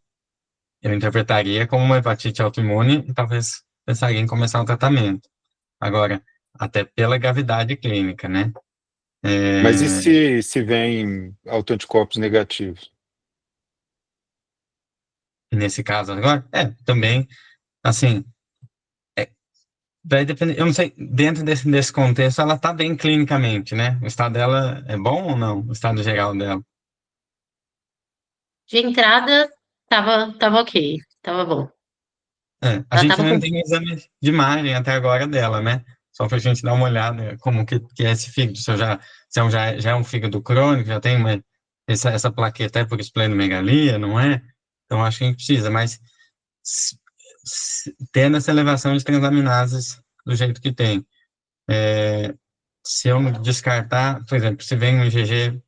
eu interpretaria como uma hepatite autoimune e talvez pensaria em começar um tratamento. Agora, até pela gravidade clínica, né? Mas e É, se vem autoanticorpos negativos? nesse caso agora, também, assim, vai depender, eu não sei, dentro desse contexto, ela está bem clinicamente, né? O estado dela é bom ou não? O estado geral dela? De entrada, tava ok, tava bom. A Ela gente tava não com. tem exame de imagem até agora dela, né? Só para a gente dar uma olhada como que é esse fígado. Se já é um fígado crônico, já tem essa plaqueta é por esplenomegalia, não é? Então, acho que a gente precisa, mas tendo essa elevação de transaminases do jeito que tem, se eu descartar, por exemplo, se vem um IgG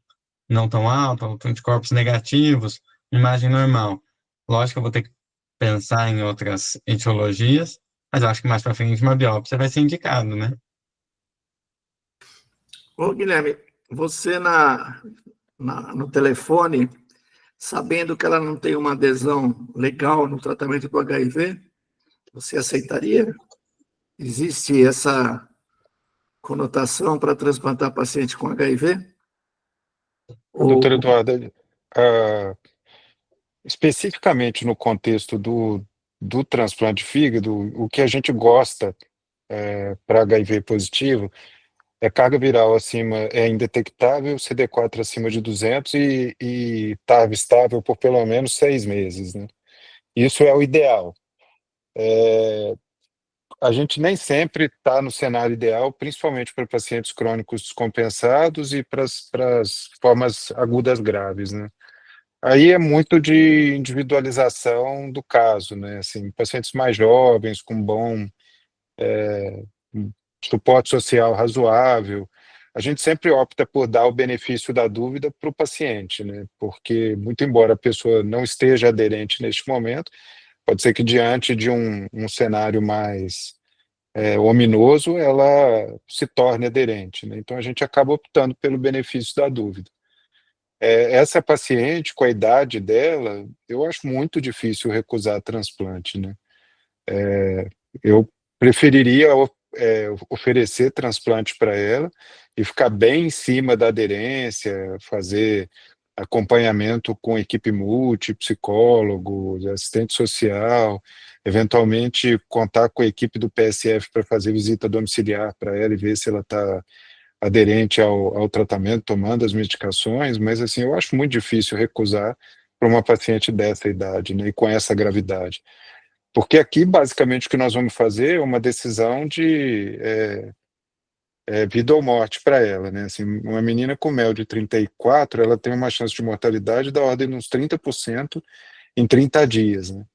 não tão alto, anticorpos negativos, imagem normal. Lógico que eu vou ter que pensar em outras etiologias, mas eu acho que mais para frente uma biópsia vai ser indicado, né? Ô, Guilherme, você no telefone, sabendo que ela não tem uma adesão legal no tratamento do HIV, você aceitaria? Existe essa conotação para transplantar paciente com HIV? Doutor Ou Eduardo, ah, especificamente no contexto do transplante de fígado, o que a gente gosta para HIV positivo é carga viral acima, é indetectável, CD4 acima de 200 e TAV estável por pelo menos 6 meses, né? Isso é o ideal. A gente nem sempre está no cenário ideal, principalmente para pacientes crônicos descompensados e para as formas agudas graves, né? Aí é muito de individualização do caso, né? Assim, pacientes mais jovens, com bom suporte social razoável, a gente sempre opta por dar o benefício da dúvida para o paciente, né? Porque, muito embora a pessoa não esteja aderente neste momento, pode ser que diante de um cenário mais ominoso, ela se torne aderente, né? Então a gente acaba optando pelo benefício da dúvida. Essa paciente, com a idade dela, eu acho muito difícil recusar transplante, né? Eu preferiria oferecer transplante para ela e ficar bem em cima da aderência, fazer acompanhamento com equipe multi, psicólogo, assistente social, eventualmente contar com a equipe do PSF para fazer visita domiciliar para ela e ver se ela está aderente ao tratamento, tomando as medicações, mas assim, eu acho muito difícil recusar para uma paciente dessa idade, né, e com essa gravidade. Porque aqui, basicamente, o que nós vamos fazer é uma decisão de vida ou morte para ela, né? Assim, uma menina com mel de 34, ela tem uma chance de mortalidade da ordem de uns 30% em 30 dias, né?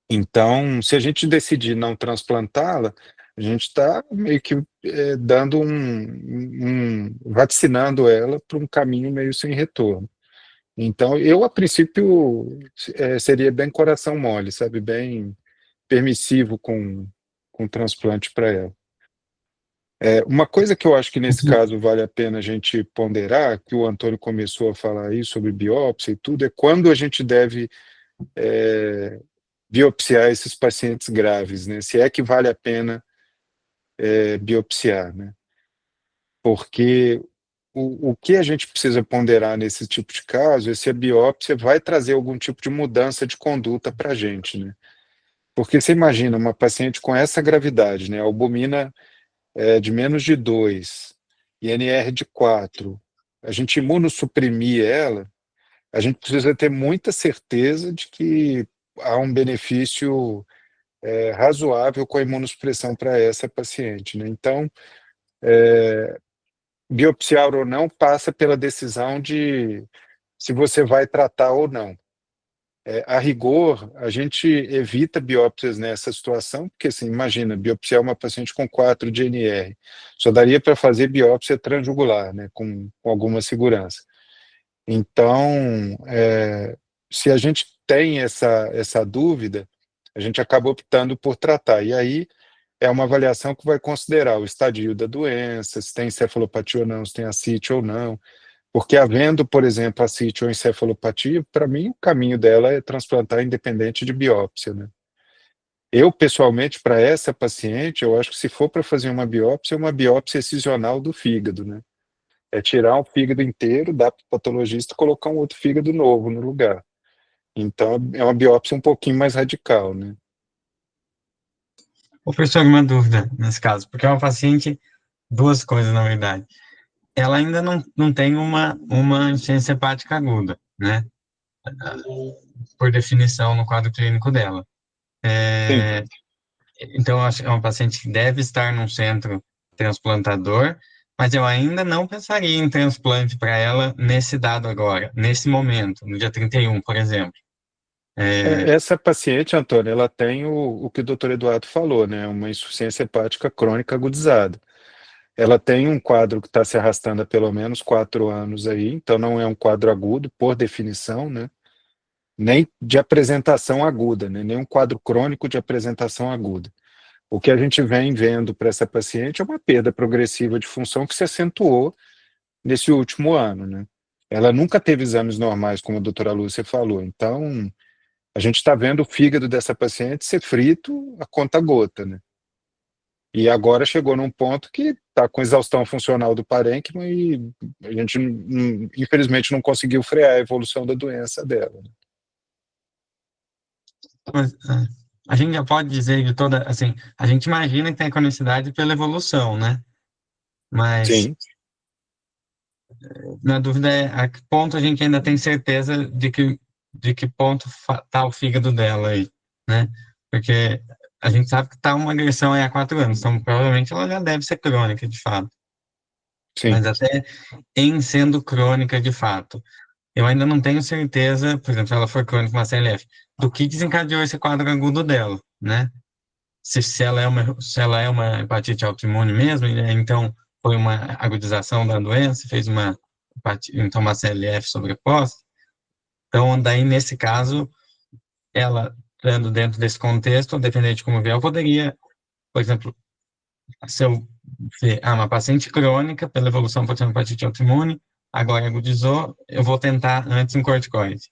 Então, se a gente decidir não transplantá-la, a gente está meio que dando vacinando ela para um caminho meio sem retorno. Então, eu, a princípio, seria bem coração mole, sabe? Bem permissivo com transplante para ela. Uma coisa que eu acho que nesse caso vale a pena a gente ponderar, que o Antônio começou a falar aí sobre biópsia e tudo, é quando a gente deve biopsiar esses pacientes graves, né? Se é que vale a pena biopsiar, né? Porque o que a gente precisa ponderar nesse tipo de caso é se a biópsia vai trazer algum tipo de mudança de conduta para a gente, né? Porque você imagina uma paciente com essa gravidade, né? Albumina de menos de 2, INR de 4, a gente imunossuprimir ela, a gente precisa ter muita certeza de que há um benefício razoável com a imunossupressão para essa paciente, né? Então, biopsiar ou não passa pela decisão de se você vai tratar ou não. A rigor, a gente evita biópsias nessa situação, porque, assim, imagina, biopsiar uma paciente com 4 de NR. Só daria para fazer biópsia transjugular, né, com alguma segurança. Então, se a gente tem essa dúvida, a gente acaba optando por tratar. E aí é uma avaliação que vai considerar o estadio da doença, se tem encefalopatia ou não, se tem ascite ou não. Porque havendo, por exemplo, ascite ou encefalopatia, para mim o caminho dela é transplantar independente de biópsia, né? Eu, pessoalmente, para essa paciente, eu acho que se for para fazer uma biópsia, é uma biópsia excisional do fígado, né? É tirar o fígado inteiro, dar para o patologista e colocar um outro fígado novo no lugar. Então, é uma biópsia um pouquinho mais radical, né? Ô, professor, uma dúvida nesse caso, porque é uma paciente, duas coisas, na verdade. Ela ainda não tem uma insuficiência hepática aguda, né? Por definição, no quadro clínico dela. Sim. Então, eu acho que é uma paciente que deve estar num centro transplantador, mas eu ainda não pensaria em transplante para ela nesse dado agora, nesse momento, no dia 31, por exemplo. Essa paciente, Antônio, ela tem o que o doutor Eduardo falou, né? Uma insuficiência hepática crônica agudizada. Ela tem um quadro que está se arrastando há pelo menos 4 anos aí, então não é um quadro agudo, por definição, né? Nem de apresentação aguda, né? Nem um quadro crônico de apresentação aguda. O que a gente vem vendo para essa paciente é uma perda progressiva de função que se acentuou nesse último ano, né? Ela nunca teve exames normais, como a doutora Lúcia falou, então a gente está vendo o fígado dessa paciente ser frito a conta-gota, né? E agora chegou num ponto que está com exaustão funcional do parênquima e a gente, infelizmente, não conseguiu frear a evolução da doença dela, né? Mas, a gente já pode dizer de toda, assim, a gente imagina que tem cronicidade pela evolução, né? Mas Sim, na dúvida é a que ponto a gente ainda tem certeza de que ponto tá o fígado dela aí, né? Porque a gente sabe que tá uma agressão aí há 4 anos, então provavelmente ela já deve ser crônica, de fato. sim. Mas até em sendo crônica, de fato, eu ainda não tenho certeza, por exemplo, se ela for crônica, uma CLF, do que desencadeou esse quadro agudo dela, né? Se ela é uma hepatite autoimune mesmo, né? Então foi uma agudização da doença, fez então uma CLF sobreposta. Então, daí, nesse caso, ela, estando dentro desse contexto, dependente de como vier, eu poderia, por exemplo, se eu ver, uma paciente crônica, pela evolução pode ser uma hepatite autoimune, agora agudizou, eu vou tentar antes um corticoide,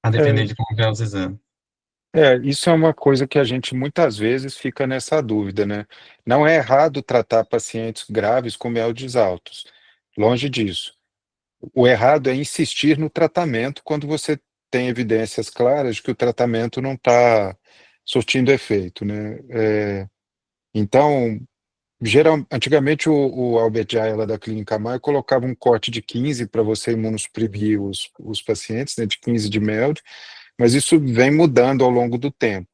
a depender É, de como vier os exames. isso é uma coisa que a gente muitas vezes fica nessa dúvida, né? Não é errado tratar pacientes graves com meldes altos, longe disso. O errado é insistir no tratamento quando você tem evidências claras de que o tratamento não está surtindo efeito, né? Então, antigamente o Albert Ayala da Clínica Maio colocava um corte de 15 para você imunossuprimir os pacientes, né, de 15 de MELD, mas isso vem mudando ao longo do tempo.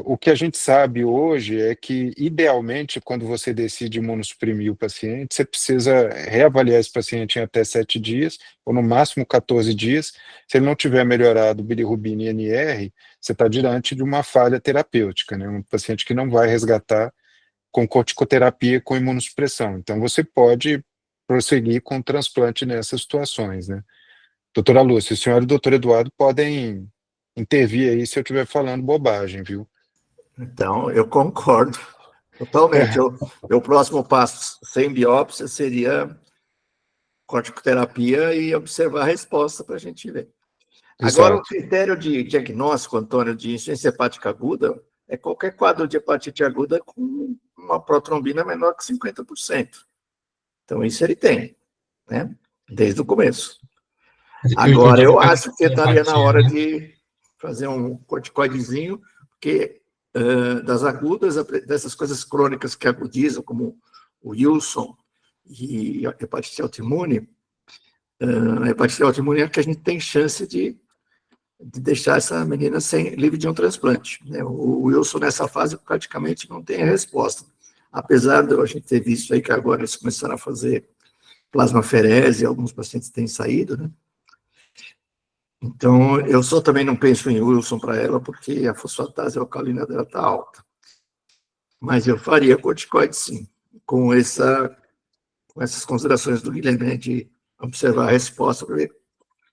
O que a gente sabe hoje é que, idealmente, quando você decide imunossuprimir o paciente, você precisa reavaliar esse paciente em até 7 dias, ou no máximo 14 dias. Se ele não tiver melhorado bilirrubina e NR, você está diante de uma falha terapêutica, né? Um paciente que não vai resgatar com corticoterapia com imunossupressão. Então, você pode prosseguir com transplante nessas situações, né? Doutora Lúcia, o senhor e o doutor Eduardo podem intervir aí se eu estiver falando bobagem, viu? Então, eu concordo totalmente. O próximo passo, sem biópsia, seria corticoterapia e observar a resposta para a gente ver. Agora, o Exato. critério de diagnóstico, Antônio, de insuficiência hepática aguda é qualquer quadro de hepatite aguda com uma protrombina menor que 50%. Então, isso ele tem, né? Desde o começo. Eu Agora, digo eu pela acho que estaria na empatia, hora né? de fazer um corticoidezinho, porque das agudas, dessas coisas crônicas que agudizam, como o Wilson e a hepatite autoimune, a hepatite autoimune é que a gente tem chance de deixar essa menina livre de um transplante, né? O Wilson, nessa fase, praticamente não tem a resposta. Apesar de a gente ter visto aí que agora eles começaram a fazer plasmaferese, alguns pacientes têm saído, né? Então, eu só também não penso em Wilson para ela, porque a fosfatase alcalina dela está alta. Mas eu faria corticoide, sim, com essas considerações do Guilherme, né, de observar a resposta para ver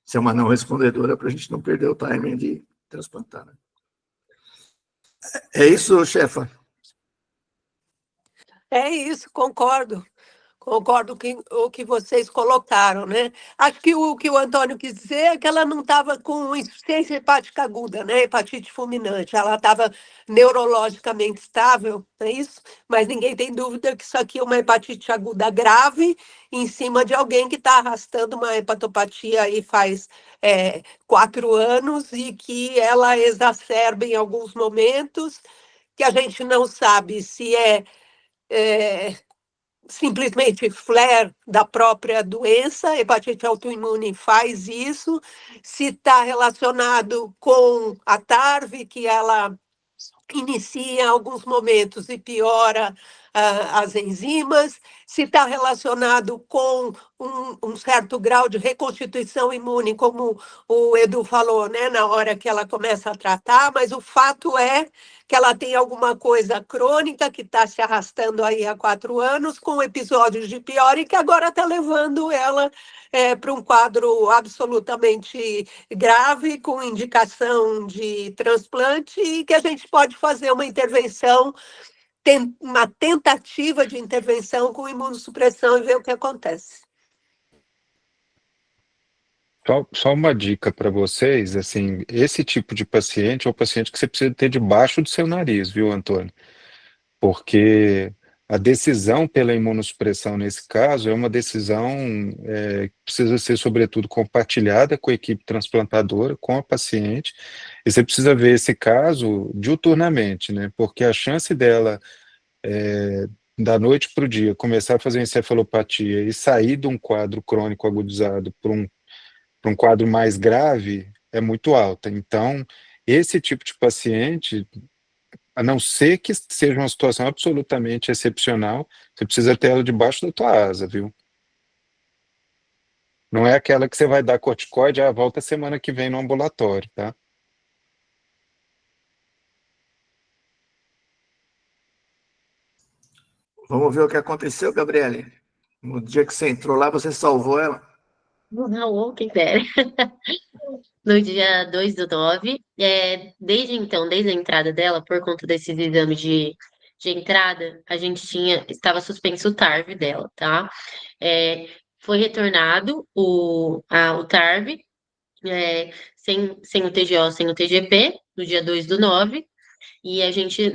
se é uma não respondedora, para a gente não perder o timing de transplantar. Né? É isso, chefa? É isso, concordo. Concordo com o que vocês colocaram, né? Acho que o Antônio quis dizer é que ela não estava com insuficiência hepática aguda, né? Hepatite fulminante. Ela estava neurologicamente estável, não é isso? Mas ninguém tem dúvida que isso aqui é uma hepatite aguda grave em cima de alguém que está arrastando uma hepatopatia aí faz 4 anos e que ela exacerba em alguns momentos, que a gente não sabe se é simplesmente flare da própria doença, hepatite autoimune faz isso, se está relacionado com a TARV, que ela inicia em alguns momentos e piora as enzimas, se está relacionado com um certo grau de reconstituição imune, como o Edu falou, né, na hora que ela começa a tratar, mas o fato é que ela tem alguma coisa crônica que está se arrastando aí há 4 anos, com episódios de piora e que agora está levando ela para um quadro absolutamente grave, com indicação de transplante, e que a gente pode fazer uma intervenção, uma tentativa de intervenção com imunossupressão e ver o que acontece. Só uma dica para vocês, assim, esse tipo de paciente é o paciente que você precisa ter debaixo do seu nariz, viu, Antônio? Porque a decisão pela imunossupressão nesse caso é uma decisão que precisa ser, sobretudo, compartilhada com a equipe transplantadora, com a paciente, e você precisa ver esse caso diuturnamente, né? Porque a chance dela, da noite para o dia, começar a fazer encefalopatia e sair de um quadro crônico agudizado para um quadro mais grave é muito alta. Então, esse tipo de paciente, a não ser que seja uma situação absolutamente excepcional, você precisa ter ela debaixo da tua asa, viu? Não é aquela que você vai dar corticoide, volta semana que vem no ambulatório, tá? Vamos ver o que aconteceu, Gabriele. No dia que você entrou lá, você salvou ela. Não, quem dera. No dia 2/9, desde então, desde a entrada dela, por conta desses exames de entrada, a gente estava suspenso o TARV dela, tá? Foi retornado o TARV, sem o TGO, sem o TGP, no dia 2/9, e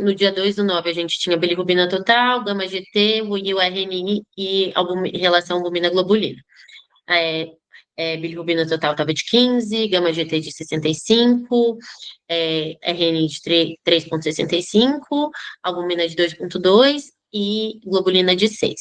no dia 2/9, a gente tinha bilirrubina total, gama-GT, e o RNI e relação albumina-globulina. Bilirrubina total estava de 15, gama-GT de 65, RNI de 3,65, albumina de 2,2 e globulina de 6.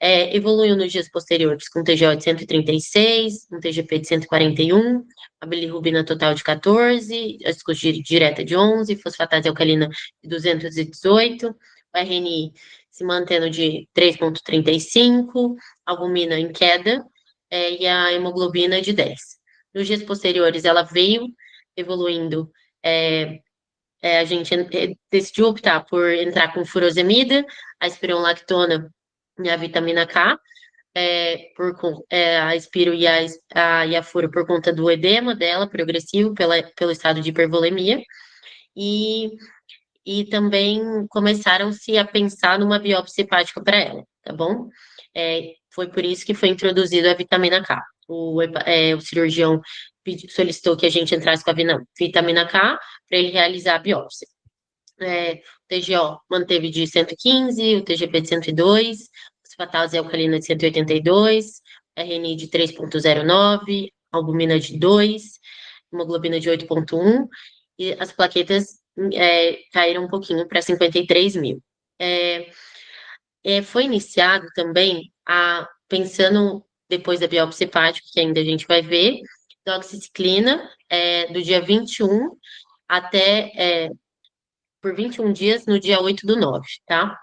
Evoluiu nos dias posteriores com TGO de 136, um TGP de 141, a bilirrubina total de 14, a viscose direta de 11, fosfatase alcalina de 218, o RNI se mantendo de 3,35, albumina em queda, e a hemoglobina de 10. Nos dias posteriores, ela veio evoluindo, a gente decidiu optar por entrar com furosemida, a espironolactona e a vitamina K, a espiro e a furo por conta do edema dela, progressivo, pelo estado de hipervolemia, e também começaram-se a pensar numa biópsia hepática para ela, tá bom? Foi por isso que foi introduzido a vitamina K. O cirurgião solicitou que a gente entrasse com a vitamina K para ele realizar a biópsia. O TGO manteve de 115, o TGP de 102, fosfatase alcalina de 182, RNI de 3,09, albumina de 2, hemoglobina de 8,1, e as plaquetas caíram um pouquinho para 53 mil. Foi iniciado também, pensando depois da biópsia hepática, que ainda a gente vai ver, doxiciclina, do dia 21 até por 21 dias no dia 8/9, tá?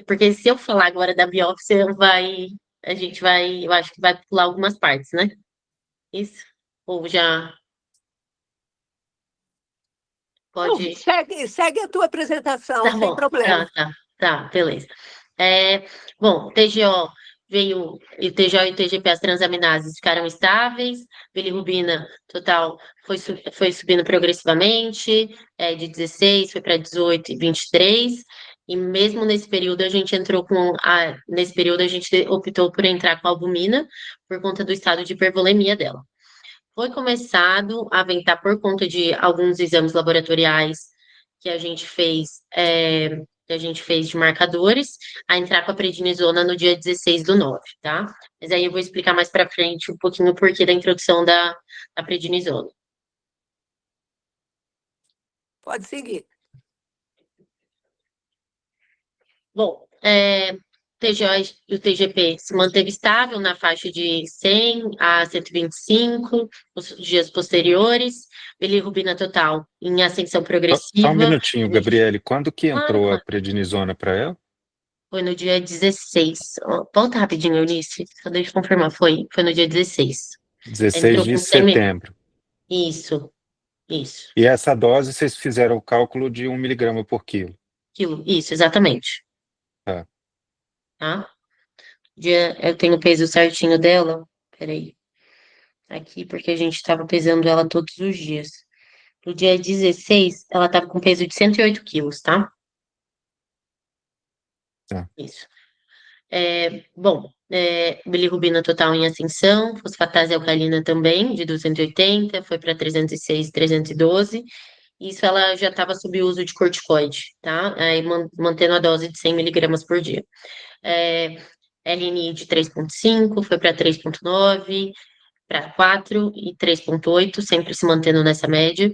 Porque se eu falar agora da biópsia, eu acho que vai pular algumas partes, né? Isso? Ou já pode... Segue a tua apresentação, Tá sem bom, problema. tá, beleza. Bom, TGO veio, e TGO e TGP, as transaminases ficaram estáveis, bilirrubina total foi subindo progressivamente, de 16 foi para 18 e 23, E mesmo nesse período a gente nesse período a gente optou por entrar com a albumina por conta do estado de hipervolemia dela. Foi começado a aventar por conta de alguns exames laboratoriais que a gente fez de marcadores, a entrar com a prednisona no dia 16/9, tá? Mas aí eu vou explicar mais para frente um pouquinho o porquê da introdução da prednisona. Pode seguir. Bom, o TGP se manteve estável na faixa de 100 a 125 os dias posteriores, bilirrubina total em ascensão Só um progressiva. minutinho, Gabriele. Quando que Claro, entrou a claro. prednisona para ela? Foi no dia 16. Ó, volta rapidinho, Eunice, só deixa eu confirmar. Foi no dia 16. 16 Entrou de com 100 mil. setembro. Isso. E essa dose, vocês fizeram o cálculo de 1 miligrama por quilo. Isso, exatamente. Tá. Tá? Eu tenho o peso certinho dela. Peraí. Aqui, porque a gente estava pesando ela todos os dias. No dia 16, ela estava com peso de 108 quilos, tá? Tá. Isso. Bom, bilirrubina total em ascensão, fosfatase alcalina também, de 280, foi para 306, 312. Isso ela já estava sob uso de corticoide, tá? Aí mantendo a dose de 100 miligramas por dia. LNI de 3,5, foi para 3,9, para 4 e 3,8, sempre se mantendo nessa média.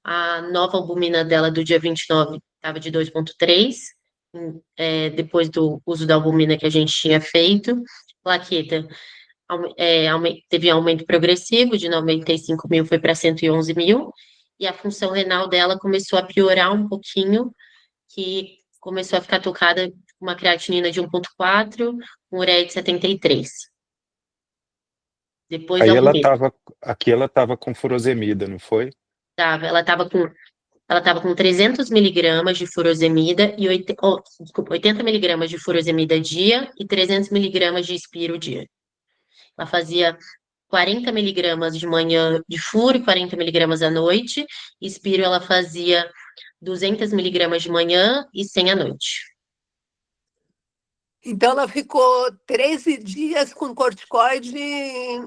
A nova albumina dela do dia 29 estava de 2,3, depois do uso da albumina que a gente tinha feito. Plaqueta teve aumento progressivo, de 95 mil foi para 111 mil, e a função renal dela começou a piorar um pouquinho, que começou a ficar tocada com uma creatinina de 1,4, um ureia de 73. Depois da Aí albumina. aqui ela estava com furosemida, não foi? Ela estava com 300 miligramas de furosemida e 80 miligramas de furosemida dia e 300 miligramas de Spiro dia. Ela fazia 40 miligramas de manhã de furo e 40 miligramas à noite. Spiro ela fazia 200 miligramas de manhã e 100 à noite. Então, ela ficou 13 dias com corticoide e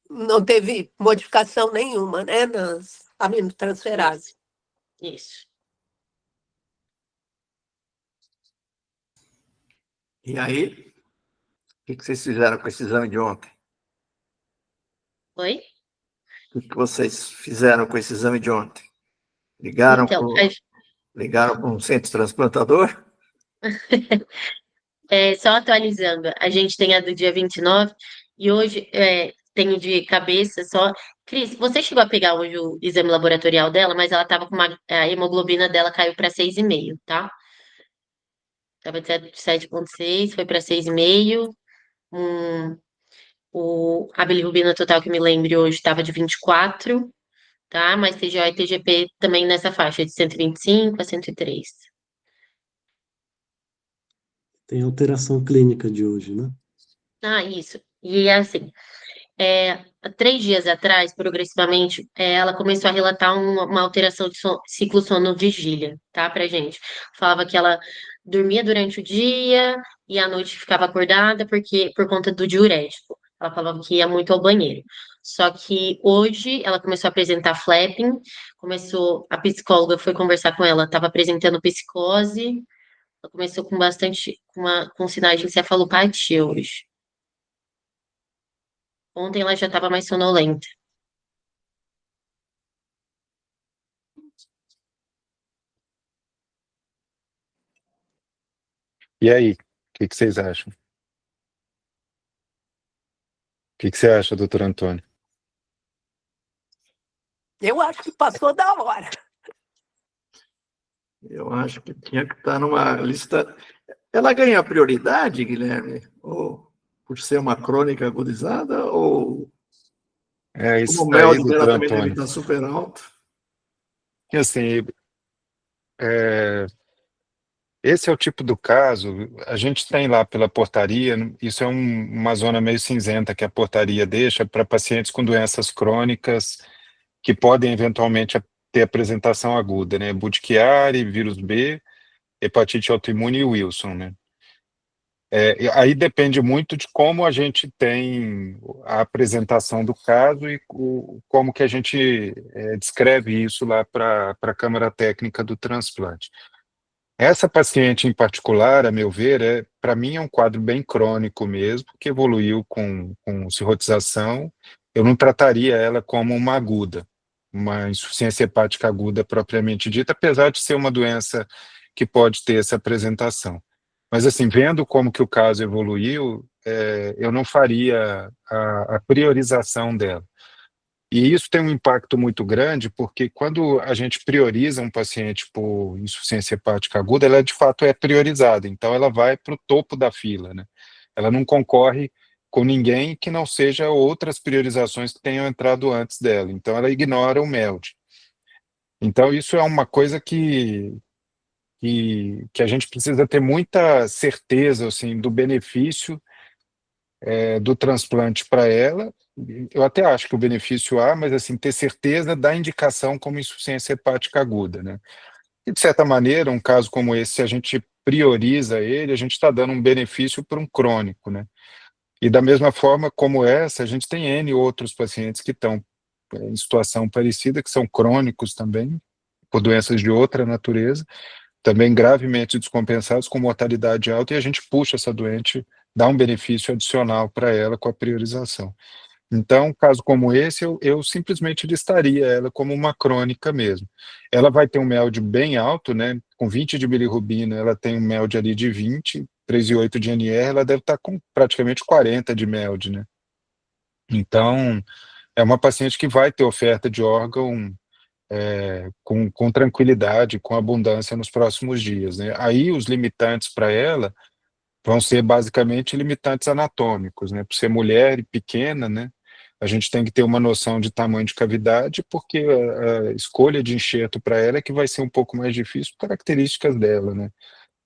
não teve modificação nenhuma, né, nas aminotransferases. Isso. E aí, o que vocês fizeram com esse exame de ontem? Oi? O que vocês fizeram com esse exame de ontem? Ligaram Então, para um centro transplantador? só atualizando, a gente tem a do dia 29 e hoje tenho de cabeça só. Cris, você chegou a pegar hoje o exame laboratorial dela, mas ela estava com a hemoglobina dela caiu para 6,5, tá? Estava de 7,6, foi para 6,5. A bilirrubina total que me lembre hoje estava de 24, tá? Mas TGO e TGP também nessa faixa, de 125 a 103. Tem alteração clínica de hoje, né? Isso. E assim, há 3 dias atrás, progressivamente, ela começou a relatar uma alteração de ciclo sono-vigília, tá, pra gente. Falava que ela dormia durante o dia e à noite ficava acordada por conta do diurético. Ela falava que ia muito ao banheiro. Só que hoje ela começou a apresentar flapping, a psicóloga foi conversar com ela, estava apresentando psicose, ela começou com sinais de encefalopatia hoje. Ontem ela já estava mais sonolenta. E aí, o que vocês acham? O que você acha, doutor Antônio? Eu acho que passou da hora. Eu acho que tinha que estar numa lista. Ela ganha prioridade, Guilherme? Ou por ser uma crônica agudizada? Ou Isso o daí, mel dela doutor também deve Antônio. estar super alto? E assim, esse é o tipo do caso, a gente tem lá pela portaria, isso é uma zona meio cinzenta que a portaria deixa para pacientes com doenças crônicas que podem eventualmente ter apresentação aguda, né? Budd-Chiari, vírus B, hepatite autoimune e Wilson, né? E aí depende muito de como a gente tem a apresentação do caso e como que a gente descreve isso lá para a Câmara Técnica do Transplante. Essa paciente em particular, a meu ver, para mim é um quadro bem crônico mesmo, que evoluiu com cirrotização. Eu não trataria ela como uma aguda, uma insuficiência hepática aguda propriamente dita, apesar de ser uma doença que pode ter essa apresentação. Mas, assim, vendo como que o caso evoluiu, eu não faria a priorização dela. E isso tem um impacto muito grande, porque quando a gente prioriza um paciente por insuficiência hepática aguda, ela de fato é priorizada, então ela vai para o topo da fila, né? Ela não concorre com ninguém que não seja outras priorizações que tenham entrado antes dela, então ela ignora o MELD. Então isso é uma coisa que a gente precisa ter muita certeza, assim, do benefício do transplante para ela. Eu até acho que o benefício há, mas assim, ter certeza da indicação como insuficiência hepática aguda, né? E, de certa maneira, um caso como esse, se a gente prioriza ele, a gente está dando um benefício para um crônico, né? E da mesma forma como essa, a gente tem N outros pacientes que estão em situação parecida, que são crônicos também, por doenças de outra natureza, também gravemente descompensados, com mortalidade alta, e a gente puxa essa doente, dá um benefício adicional para ela com a priorização. Então, um caso como esse, eu simplesmente listaria ela como uma crônica mesmo. Ela vai ter um MELD bem alto, né? Com 20 de bilirrubina, ela tem um MELD ali de 20, 3,8 de NR, ela deve estar com praticamente 40 de MELD, né? Então, é uma paciente que vai ter oferta de órgão com tranquilidade, com abundância nos próximos dias, né? Aí os limitantes para ela vão ser basicamente limitantes anatômicos, né? Por ser mulher e pequena, né? A gente tem que ter uma noção de tamanho de cavidade, porque a escolha de enxerto para ela é que vai ser um pouco mais difícil por características dela, né?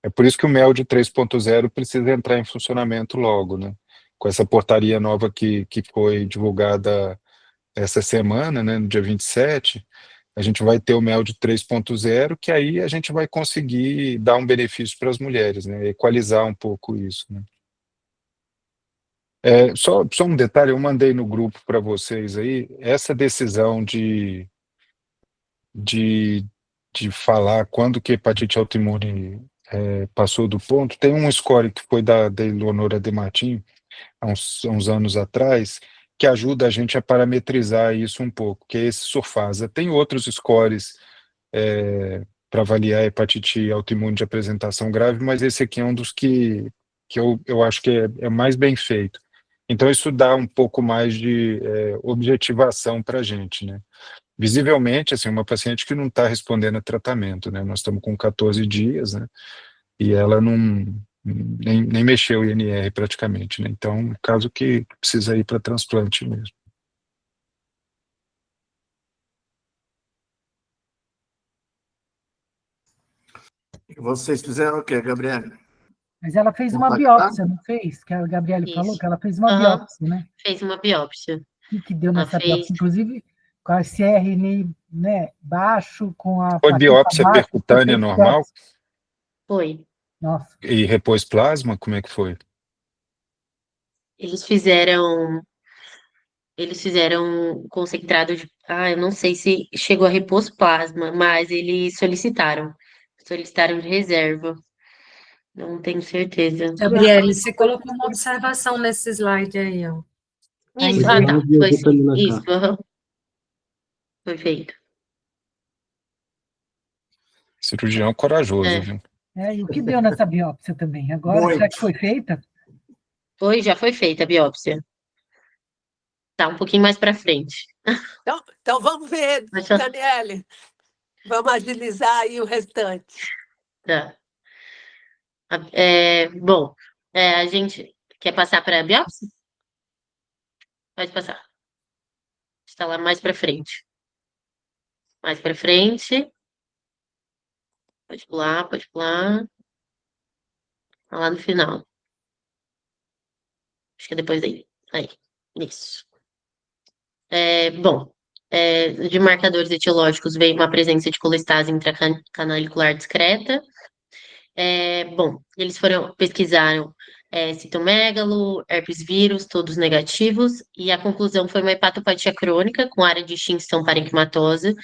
É por isso que o MELD 3.0 precisa entrar em funcionamento logo, né? Com essa portaria nova que foi divulgada essa semana, né, no dia 27, a gente vai ter o MELD 3.0, que aí a gente vai conseguir dar um benefício para as mulheres, né? Equalizar um pouco isso, né? Só um detalhe, eu mandei no grupo para vocês aí, essa decisão de, de falar quando que hepatite autoimune passou do ponto, tem um score que foi da Eleonora De Martin, há uns anos atrás, que ajuda a gente a parametrizar isso um pouco, que é esse Surfasa. Tem outros scores para avaliar a hepatite autoimune de apresentação grave, mas esse aqui é um dos que eu acho que é mais bem feito. Então, isso dá um pouco mais de objetivação para a gente, né? Visivelmente, assim, uma paciente que não está respondendo a tratamento, né? Nós estamos com 14 dias, né? E ela nem mexeu o INR praticamente, né? Então, um caso que precisa ir para transplante mesmo. E vocês fizeram o quê, Gabriel? Mas ela fez uma Contactar? biópsia, não fez? Que a Gabriele falou Isso. que ela fez uma Aham. biópsia, né? Fez uma biópsia. O que deu Ela nessa fez. biópsia? Inclusive, com a CRNI, né, baixo, com a Foi plaqueta biópsia baixa, percutânea fez normal biópsia. Foi. Nossa, e repôs plasma? Como é que foi? Eles fizeram concentrado de. Ah, eu não sei se chegou a repor plasma, mas eles solicitaram. Solicitaram de reserva. Não tenho certeza. Gabriele, você colocou uma observação nesse slide aí, ó. Isso, Aí, tá. eu Foi vou sim. terminar Isso, cá. aham. Foi feito. Cirurgião corajoso, É. viu? e o que deu nessa biópsia também? Agora, já que Muito. foi feita, Já foi feita a biópsia. Tá um pouquinho mais para frente. Então vamos ver, Mas só- Daniele. Vamos agilizar aí o restante. Tá. Bom, a gente quer passar para a biópsia? Pode passar. Está lá mais para frente. Mais para frente. Pode pular, pode pular. Tá lá no final. Acho que é depois daí. Aí, isso. Bom, de marcadores etiológicos veio uma presença de colestase intracanalicular discreta Bom, eles pesquisaram citomegalo, herpes vírus, todos negativos, e a conclusão foi uma hepatopatia crônica com área de extinção parenquimatosa,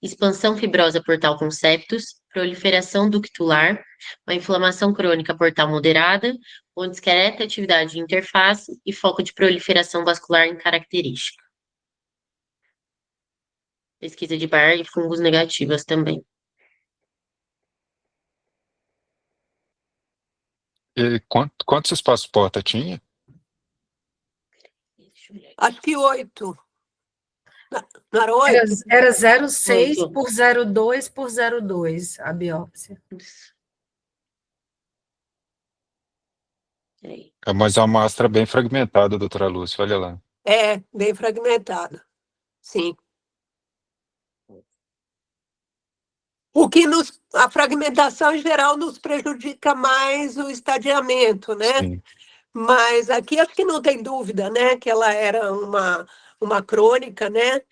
expansão fibrosa portal com septos, proliferação ductular, uma inflamação crônica portal moderada, onde discreta atividade de interface e foco de proliferação vascular incaracterística. Pesquisa de Bayer e fungos negativas também. E quantos espaços porta tinha? Deixa eu olhar aqui. Acho que 8. Não era Era, 8? era 0,6 Oito. por 0,2 por 0,2 a biópsia. Peraí. Mas é uma amostra bem fragmentada, doutora Lúcia, olha lá. É, bem fragmentada. Sim. A fragmentação em geral nos prejudica mais o estadiamento, né? Sim. Mas aqui acho que não tem dúvida, né, que ela era uma crônica, né?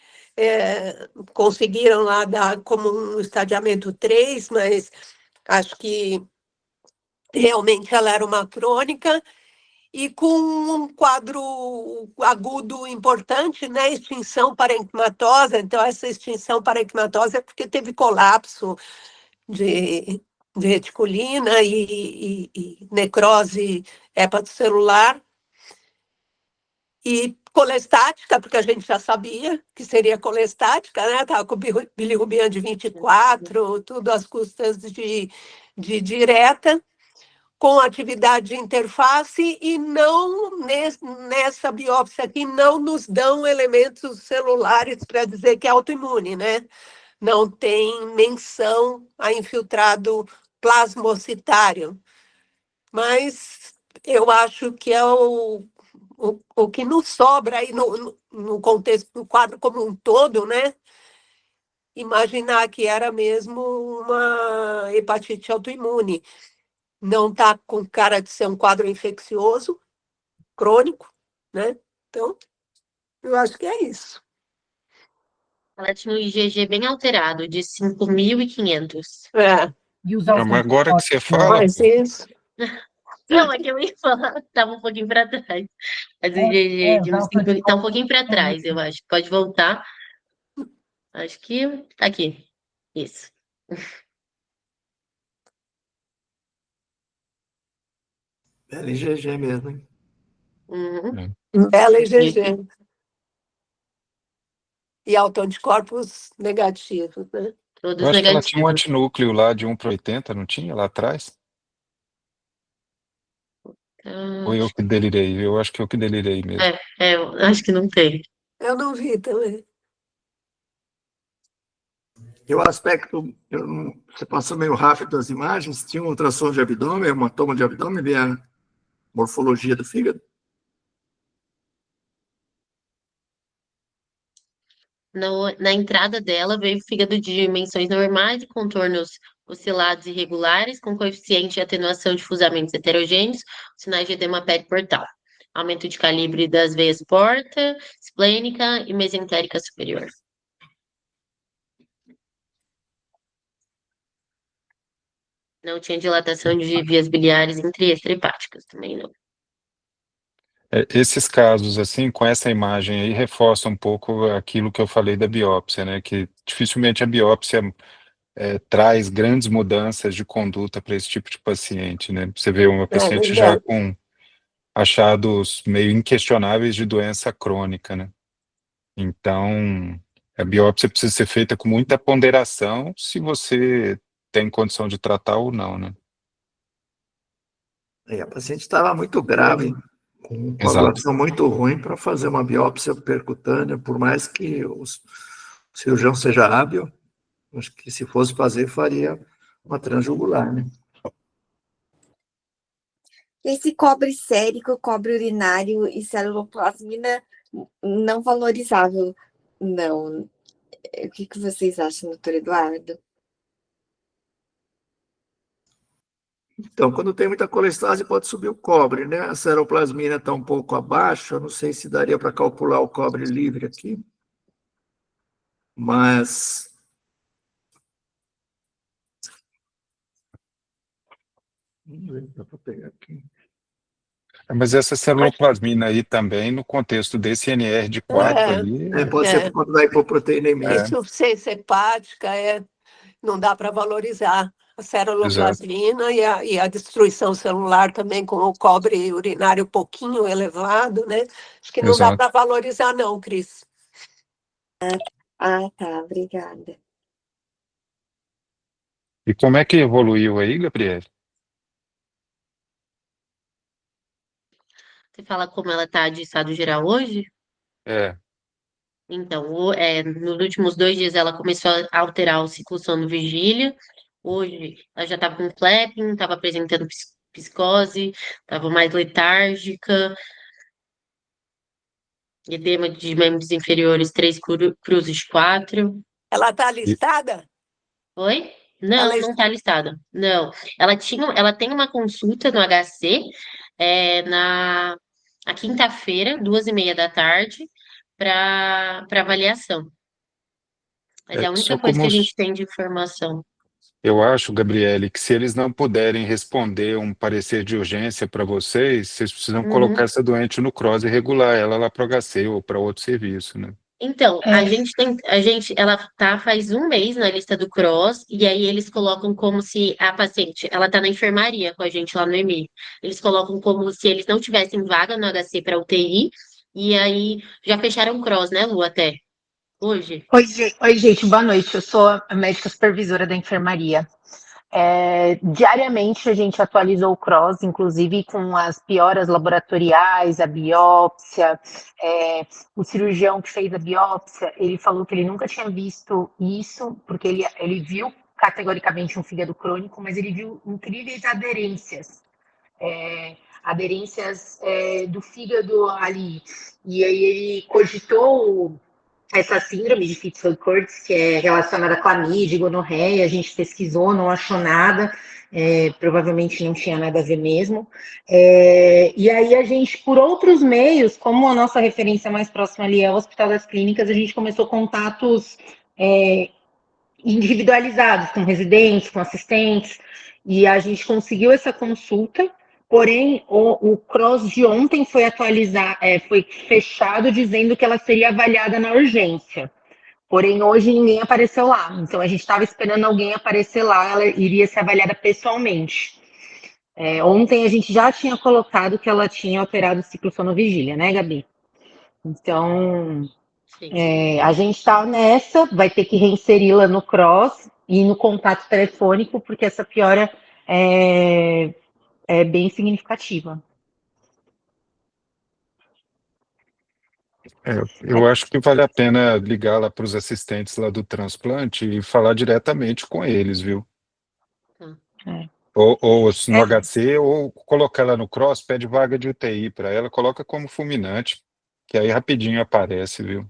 Conseguiram lá dar como um estadiamento 3, mas acho que realmente ela era uma crônica e com um quadro agudo importante, né? Extinção parenquimatosa. Então, essa extinção parenquimatosa é porque teve colapso de reticulina e necrose hepatocelular. E colestática, porque a gente já sabia que seria colestática, né? Estava com bilirrubina de 24, tudo às custas de direta, com atividade de interface, e não nessa biópsia aqui não nos dão elementos celulares para dizer que é autoimune, né? Não tem menção a infiltrado plasmocitário. Mas eu acho que é o que nos sobra aí no contexto do quadro como um todo, né? Imaginar que era mesmo uma hepatite autoimune. Não está com cara de ser um quadro infeccioso, crônico, né? Então, eu acho que é isso. Ela tinha um IgG bem alterado, de 5.500. É, E os Mas agora que você fala, mas isso. Não, é que eu ia falar, estava um pouquinho para trás. Mas o IgG de os uns 5 está um pouquinho para anticorpos trás, eu acho. Pode voltar. Acho que tá aqui. Isso. Bela IgG mesmo, hein? Uhum. Bela IgG. E autoanticorpos negativos, né? eu Todos acho que ela tinha um negativos. antinúcleo lá de 1 para 80, não tinha lá atrás? Ou eu que delirei? Eu acho que eu que delirei mesmo. Eu acho que não tem. Eu não vi também. E o aspecto, você passou meio rápido as imagens, tinha uma ultrassom de abdômen, uma toma de abdômen, ver a morfologia do fígado. Na entrada dela veio fígado de dimensões normais e contornos oscilados e irregulares, com coeficiente de atenuação de fusamentos heterogêneos, sinais de edema periportal. Aumento de calibre das veias porta, esplênica e mesentérica superior. Não tinha dilatação de vias biliares entre extrahepáticas, também não. Esses casos, assim, com essa imagem aí, reforçam um pouco aquilo que eu falei da biópsia, né? Que dificilmente a biópsia traz grandes mudanças de conduta para esse tipo de paciente, né? Você vê uma paciente já verdade. com achados meio inquestionáveis de doença crônica, né? Então, a biópsia precisa ser feita com muita ponderação se você tem condição de tratar ou não, né? A paciente estava muito grave, com Exato. coagulação muito ruim para fazer uma biópsia percutânea, por mais que o cirurgião seja hábil, acho que se fosse fazer, faria uma transjugular, né? Esse cobre sérico, cobre urinário e celuloplasmina não valorizável, não. O que vocês acham, doutor Eduardo? Então, quando tem muita colestase, pode subir o cobre, né? A seroplasmina está um pouco abaixo, eu não sei se daria para calcular o cobre livre aqui, mas Vamos ver, dá para pegar aqui. Mas essa celuloplasmina aí também, no contexto desse NR de 4 É, ali, Pode ser é. por conta da hipoproteinemia. Insuficiência hepática não dá para valorizar a exato. ceruloplasmina e a destruição celular também com o cobre urinário um pouquinho elevado, né? Acho que não dá Exato. para valorizar não, Cris. Ah, tá, obrigada. E como é que evoluiu aí, Gabriel? Você fala como ela está de estado geral hoje? É, Então, nos últimos 2 dias ela começou a alterar o ciclo sono-vigília. Hoje ela já estava com clapping, estava apresentando psicose, estava mais letárgica, edema de membros inferiores, 3 cruzes de 4. Ela está e- listada? Oi? Ela Não, não está listada. Não. Ela tem uma consulta no HC na quinta-feira, 2h30 da tarde, para avaliação. Mas é a só única coisa como que a gente tem de informação. eu acho, Gabriele, que se eles não puderem responder um parecer de urgência para vocês, vocês precisam colocar Uhum. essa doente no CROSS e regular ela lá para o HC ou para outro serviço, né? Então, É, ela tá faz um mês na lista do CROSS, e aí eles colocam como se a paciente, ela tá na enfermaria com a gente lá no EMI. Eles colocam como se eles não tivessem vaga no HC para UTI, e aí já fecharam o CROSS, né, Lu, até hoje? Oi, gente, boa noite. Eu sou a médica supervisora da enfermaria. Diariamente a gente atualizou o CROSS, inclusive com as pioras laboratoriais, a biópsia. O cirurgião que fez a biópsia, ele falou que ele nunca tinha visto isso, porque ele viu categoricamente um fígado crônico, mas ele viu incríveis aderências. Do fígado ali. E aí ele cogitou essa síndrome de Fitzroy-Curtis, que é relacionada à clamídia, gonorreia, a gente pesquisou, não achou nada, provavelmente não tinha nada a ver mesmo. E aí a gente, por outros meios, como a nossa referência mais próxima ali é o Hospital das Clínicas, a gente começou contatos individualizados com residentes, com assistentes, e a gente conseguiu essa consulta. Porém, o CROSS de ontem foi foi fechado dizendo que ela seria avaliada na urgência. Porém, hoje ninguém apareceu lá. Então, a gente estava esperando alguém aparecer lá, ela iria ser avaliada pessoalmente. Ontem a gente já tinha colocado que ela tinha alterado o ciclo sono-vigília, né, Gabi? Então, Sim. a gente está nessa, vai ter que reinseri-la no CROSS e no contato telefônico, porque essa piora é bem significativa. Eu acho que vale a pena ligar lá para os assistentes lá do transplante e falar diretamente com eles, viu? É. Ou no HC, ou colocar ela no CROSS, pede vaga de UTI para ela, coloca como fulminante, que aí rapidinho aparece, viu?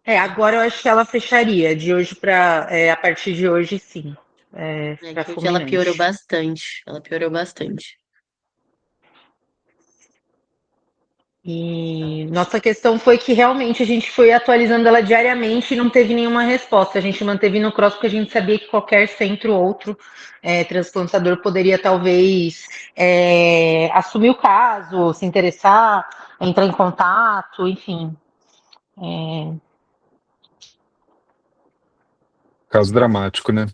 Agora eu acho que ela fecharia, de hoje para a partir de hoje, sim, para Que hoje ela piorou fulminante. bastante. Ela piorou bastante. E nossa questão foi que realmente a gente foi atualizando ela diariamente e não teve nenhuma resposta. A gente manteve no CROSS porque a gente sabia que qualquer centro outro transplantador poderia talvez assumir o caso, se interessar, entrar em contato, enfim. Caso dramático, né?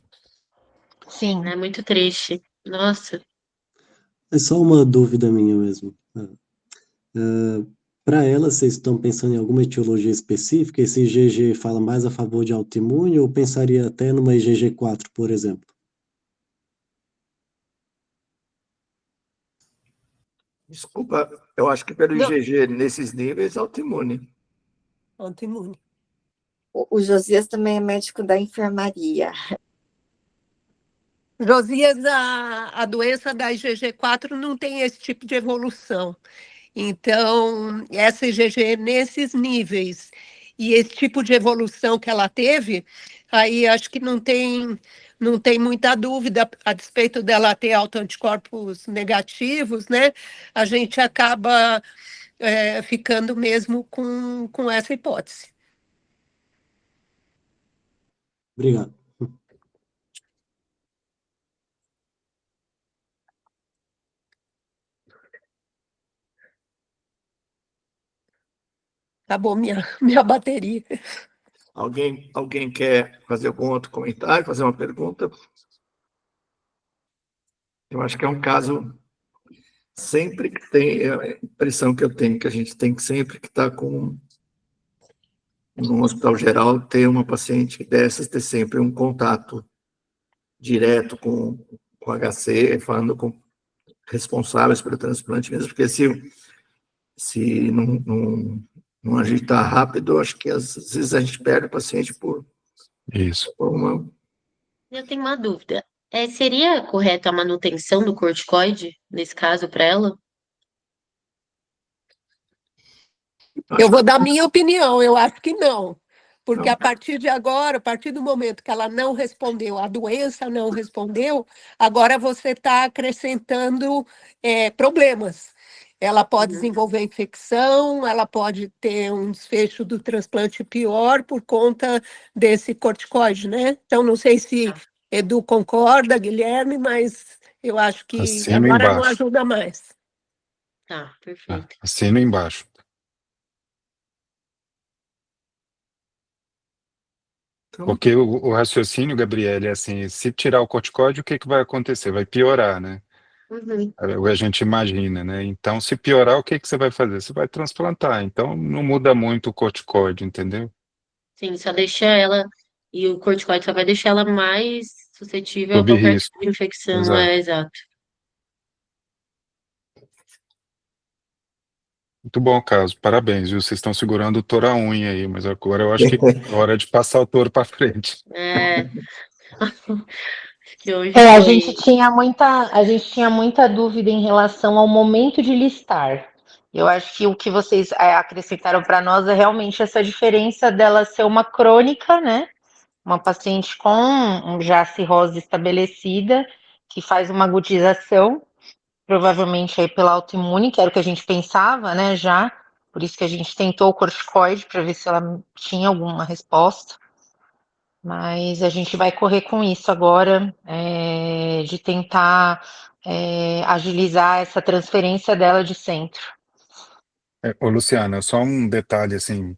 Sim. É muito triste. Nossa. É só uma dúvida minha mesmo. Para ela, vocês estão pensando em alguma etiologia específica? Esse IgG fala mais a favor de autoimune ou pensaria até numa IgG4, por exemplo? Desculpa, eu acho que pelo Não. IgG nesses níveis, autoimune. Autoimune. O Josias também é médico da enfermaria. Josias, a doença da IgG4 não tem esse tipo de evolução. Então, essa IgG nesses níveis e esse tipo de evolução que ela teve, aí acho que não tem muita dúvida, a despeito dela ter autoanticorpos negativos, né? A gente acaba ficando mesmo com essa hipótese. Obrigado. Acabou minha bateria. Alguém quer fazer algum outro comentário, fazer uma pergunta? Eu acho que é um caso, sempre que tem, é a impressão que eu tenho, que a gente tem que sempre que estar no hospital geral, ter uma paciente dessas, ter sempre um contato direto com o HC, falando com responsáveis pelo transplante mesmo, porque se não agitar rápido, acho que às vezes a gente perde o paciente por Isso. uma... Eu tenho uma dúvida. Seria correto a manutenção do corticoide, nesse caso, para ela? Eu vou dar minha opinião, eu acho que não. Porque Não. a partir de agora, a partir do momento que ela não respondeu, a doença não respondeu, agora você está acrescentando problemas. Ela pode desenvolver infecção, ela pode ter um desfecho do transplante pior por conta desse corticoide, né? Então, não sei se Edu concorda, Guilherme, mas eu acho que Assino agora não embaixo. ajuda mais. Tá, perfeito. Assino embaixo. Porque o raciocínio, Gabriele, é assim, se tirar o corticóide, o que vai acontecer? Vai piorar, né? Uhum. A gente imagina, né? Então, se piorar, o que você vai fazer? Você vai transplantar. Então, não muda muito o corticóide, entendeu? Sim, só deixa ela. E o corticoide só vai deixar ela mais suscetível a Sob qualquer risco. tipo de infecção. Exato. Exato. Muito bom o caso. Parabéns, viu? Vocês estão segurando o touro à unha aí, mas agora eu acho que é hora de passar o touro para frente. Que hoje A foi. gente tinha muita dúvida em relação ao momento de listar. Eu acho que o que vocês acrescentaram para nós é realmente essa diferença dela ser uma crônica, né? Uma paciente com já cirrose estabelecida, que faz uma agudização, provavelmente aí pela autoimune, que era o que a gente pensava, né, já. Por isso que a gente tentou o corticoide para ver se ela tinha alguma resposta. Mas a gente vai correr com isso agora, de tentar agilizar essa transferência dela de centro. Ô, Luciana, só um detalhe assim,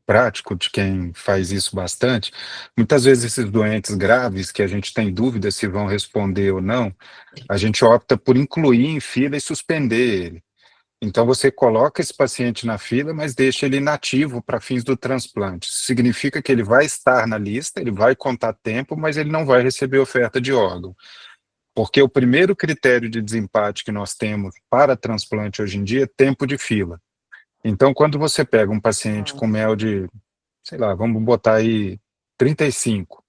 prático de quem faz isso bastante. Muitas vezes esses doentes graves que a gente tem dúvida se vão responder ou não, a gente opta por incluir em fila e suspender ele. Então você coloca esse paciente na fila, mas deixa ele inativo para fins do transplante. Isso significa que ele vai estar na lista, ele vai contar tempo, mas ele não vai receber oferta de órgão. Porque o primeiro critério de desempate que nós temos para transplante hoje em dia é tempo de fila. Então, quando você pega um paciente com mel de, sei lá, vamos botar aí 35.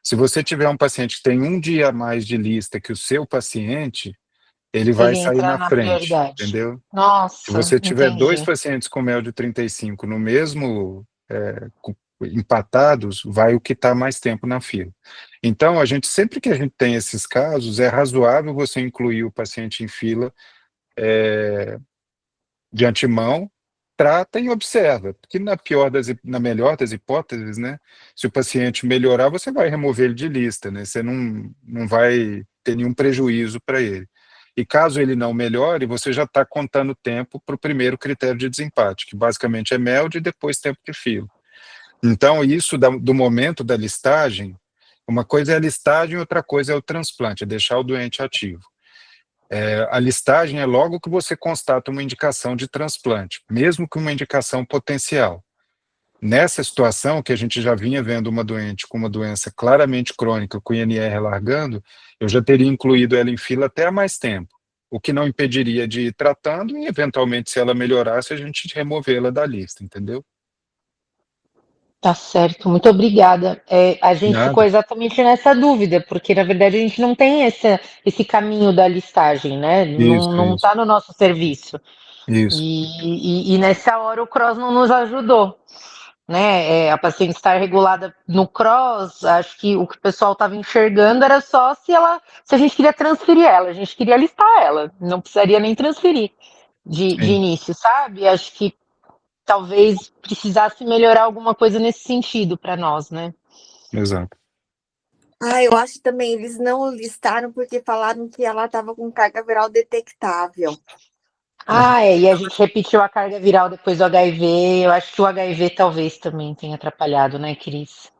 Se você tiver um paciente que tem um dia a mais de lista que o seu paciente, ele vai Ele sair entra na na frente, prioridade. entendeu? Se Nossa, você tiver dois entendi. pacientes com mel de 35 no mesmo, empatados, vai o que está mais tempo na fila. Então, sempre que a gente tem esses casos, é razoável você incluir o paciente em fila de antemão, trata e observa, porque na melhor das hipóteses, né, se o paciente melhorar, você vai remover ele de lista, né, você não vai ter nenhum prejuízo para ele. E caso ele não melhore, você já está contando tempo para o primeiro critério de desempate, que basicamente é MELD e depois tempo de fila. Então, isso do momento da listagem, uma coisa é a listagem, outra coisa é o transplante, é deixar o doente ativo. A listagem é logo que você constata uma indicação de transplante, mesmo que uma indicação potencial. Nessa situação, que a gente já vinha vendo uma doente com uma doença claramente crônica, com INR largando, eu já teria incluído ela em fila até há mais tempo, o que não impediria de ir tratando e, eventualmente, se ela melhorasse, a gente removê-la da lista, entendeu? Tá certo, muito obrigada. A gente ficou Nada. exatamente nessa dúvida, porque na verdade a gente não tem esse caminho da listagem, né? Não Isso. está no nosso serviço. Isso. E nessa hora o CROSS não nos ajudou, né? A paciente estar regulada no CROSS, acho que o pessoal estava enxergando era só se a gente queria transferir ela, a gente queria listar ela, não precisaria nem transferir de Sim, início, sabe? Acho que talvez precisasse melhorar alguma coisa nesse sentido para nós, né? exato. Eu acho também, eles não listaram porque falaram que ela estava com carga viral detectável. E a gente repetiu a carga viral depois do HIV. Eu acho que o HIV talvez também tenha atrapalhado, né, Cris?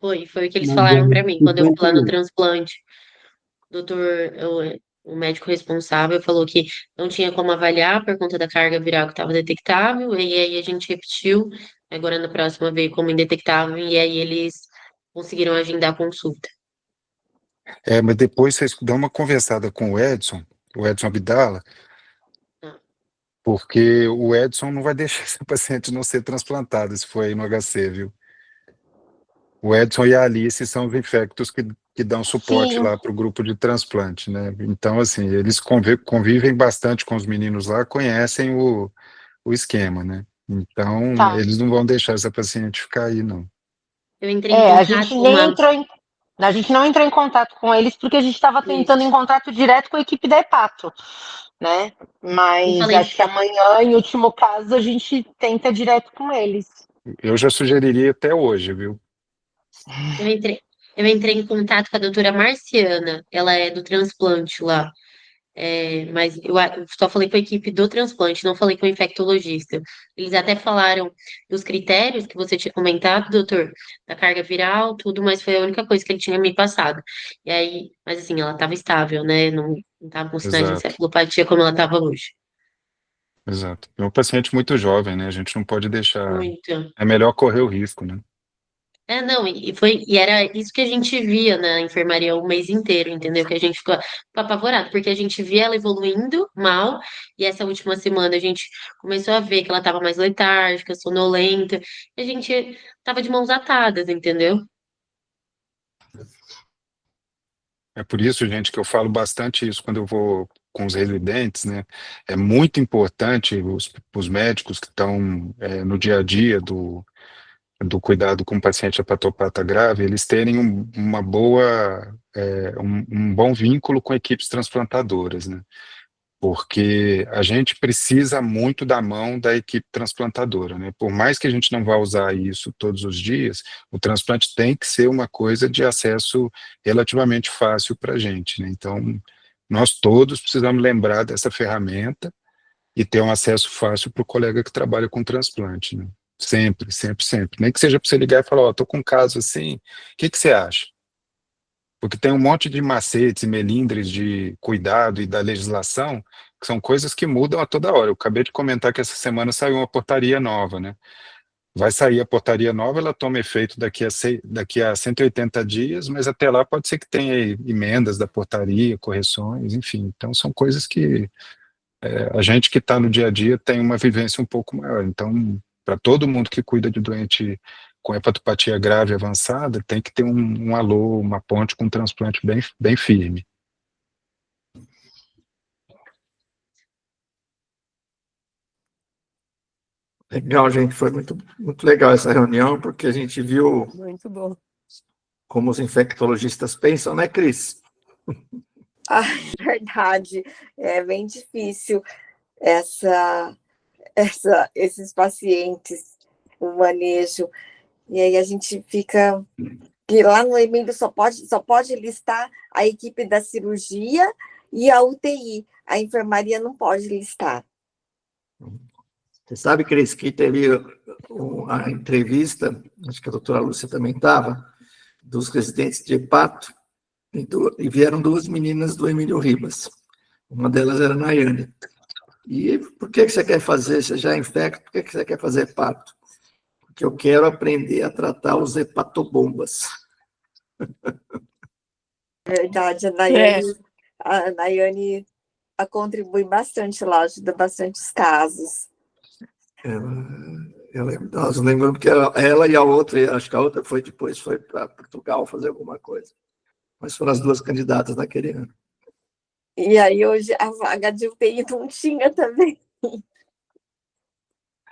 Foi o que eles Mas falaram é para mim quando eu fui lá no 51. transplante. Doutor, o médico responsável falou que não tinha como avaliar por conta da carga viral que estava detectável, e aí a gente repetiu, agora na próxima veio como indetectável, e aí eles conseguiram agendar a consulta. Mas depois vocês dão uma conversada com o Edson Abdala, Ah. porque o Edson não vai deixar esse paciente não ser transplantado, se for aí no HC, viu? O Edson e a Alice são os infectos que dão suporte Sim. lá para o grupo de transplante, né? Então, assim, eles convivem bastante com os meninos lá, conhecem o esquema, né? Então, Tá. eles não vão deixar essa paciente ficar aí, não. Eu entrei em A contato gente com nem uma... entrou em. A gente não entrou em contato com eles porque a gente estava tentando em Isso. contato direto com a equipe da Hepato, né? Eu Mas falei, acho que amanhã, em último caso, a gente tenta direto com eles. Eu já sugeriria até hoje, viu? eu entrei em contato com a doutora Marciana, ela é do transplante lá. Mas eu só falei com a equipe do transplante, não falei com o infectologista. Eles até falaram dos critérios que você tinha comentado, doutor, da carga viral, tudo, mas foi a única coisa que ele tinha me passado. E aí, mas assim, ela estava estável, né? Não estava com sinais de Exato, encefalopatia como ela estava hoje. exato. É um paciente muito jovem, né? A gente não pode deixar. Muito. É melhor correr o risco, né? Não, e era isso que a gente via na enfermaria o mês inteiro, entendeu? Que a gente ficou apavorado, porque a gente via ela evoluindo mal, e essa última semana a gente começou a ver que ela estava mais letárgica, sonolenta, e a gente tava de mãos atadas, entendeu? É por isso, gente, que eu falo bastante isso quando eu vou com os residentes, né? É muito importante os médicos que estão no dia a dia do cuidado com o paciente hepatopata grave, eles terem um bom vínculo com equipes transplantadoras, né? Porque a gente precisa muito da mão da equipe transplantadora, né? Por mais que a gente não vá usar isso todos os dias, o transplante tem que ser uma coisa de acesso relativamente fácil para a gente, né? Então, nós todos precisamos lembrar dessa ferramenta e ter um acesso fácil para o colega que trabalha com transplante, né? Sempre, sempre, sempre. Nem que seja para você ligar e falar, ó, tô com um caso assim, o que você acha? Porque tem um monte de macetes e melindres de cuidado e da legislação, que são coisas que mudam a toda hora. Eu acabei de comentar que essa semana saiu uma portaria nova, né? Vai sair a portaria nova, ela toma efeito daqui a 180 dias, mas até lá pode ser que tenha emendas da portaria, correções, enfim. Então são coisas que a gente que está no dia a dia tem uma vivência um pouco maior. Então, para todo mundo que cuida de doente com hepatopatia grave avançada, tem que ter um alô, uma ponte com um transplante bem, bem firme. Legal, gente. Foi muito, muito legal essa reunião, porque a gente viu Muito bom. como os infectologistas pensam, né, Cris? Verdade. É bem difícil esses pacientes, o manejo. E aí a gente fica... que lá no Emílio só pode listar a equipe da cirurgia e a UTI. A enfermaria não pode listar. Você sabe, Cris, que teve a entrevista, acho que a doutora Lúcia também estava, dos residentes de hepato, e vieram duas meninas do Emílio Ribas. Uma delas era a Nayane. E por que você quer fazer? Você já é infecto, por que você quer fazer hepato? Porque eu quero aprender a tratar os hepatobombas. Verdade, a Nayane contribui bastante lá, ajuda bastante os casos. Nós lembramos que ela e a outra, acho que a outra foi para Portugal fazer alguma coisa. Mas foram as duas candidatas naquele ano. E aí hoje a vaga de UTI não tinha também.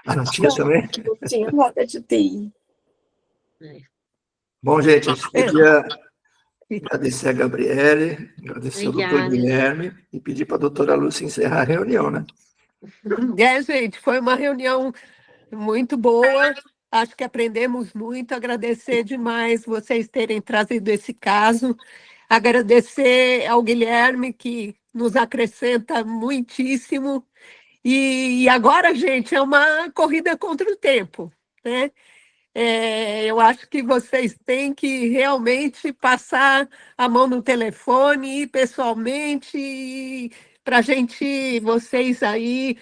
Não tinha também? Não tinha vaga de UTI. Bom, gente, a gente queria agradecer a Gabriele, agradecer ao doutor Guilherme e pedir para a doutora Lúcia encerrar a reunião, né? Gente, foi uma reunião muito boa. Acho que aprendemos muito. Agradecer demais vocês terem trazido esse caso. Agradecer ao Guilherme, que nos acrescenta muitíssimo. E agora, gente, é uma corrida contra o tempo, né? Eu acho que vocês têm que realmente passar a mão no telefone, ir pessoalmente, para vocês aí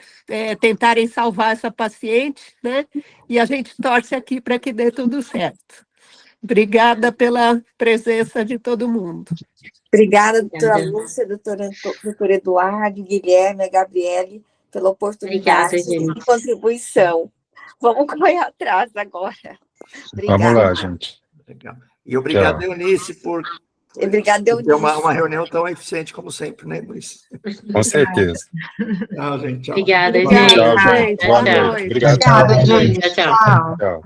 tentarem salvar essa paciente, né? E a gente torce aqui para que dê tudo certo. Obrigada pela presença de todo mundo. Obrigada, doutora Obrigada. Lúcia, doutor Eduardo, Guilherme, Gabriele, pela oportunidade Obrigada, e contribuição. Vamos correr atrás agora. Vamos lá, Obrigada. gente. Legal. E obrigado, Tchau. Eunice, por Obrigada, ter Eunice. uma reunião tão eficiente como sempre, né, Eunice? Com certeza. Tchau, gente. Tchau. Obrigada, Obrigada, Tchau, gente. gente. Boa Boa noite. noite. Obrigado. Obrigada, Boa noite. gente. Tchau, tchau. Tchau.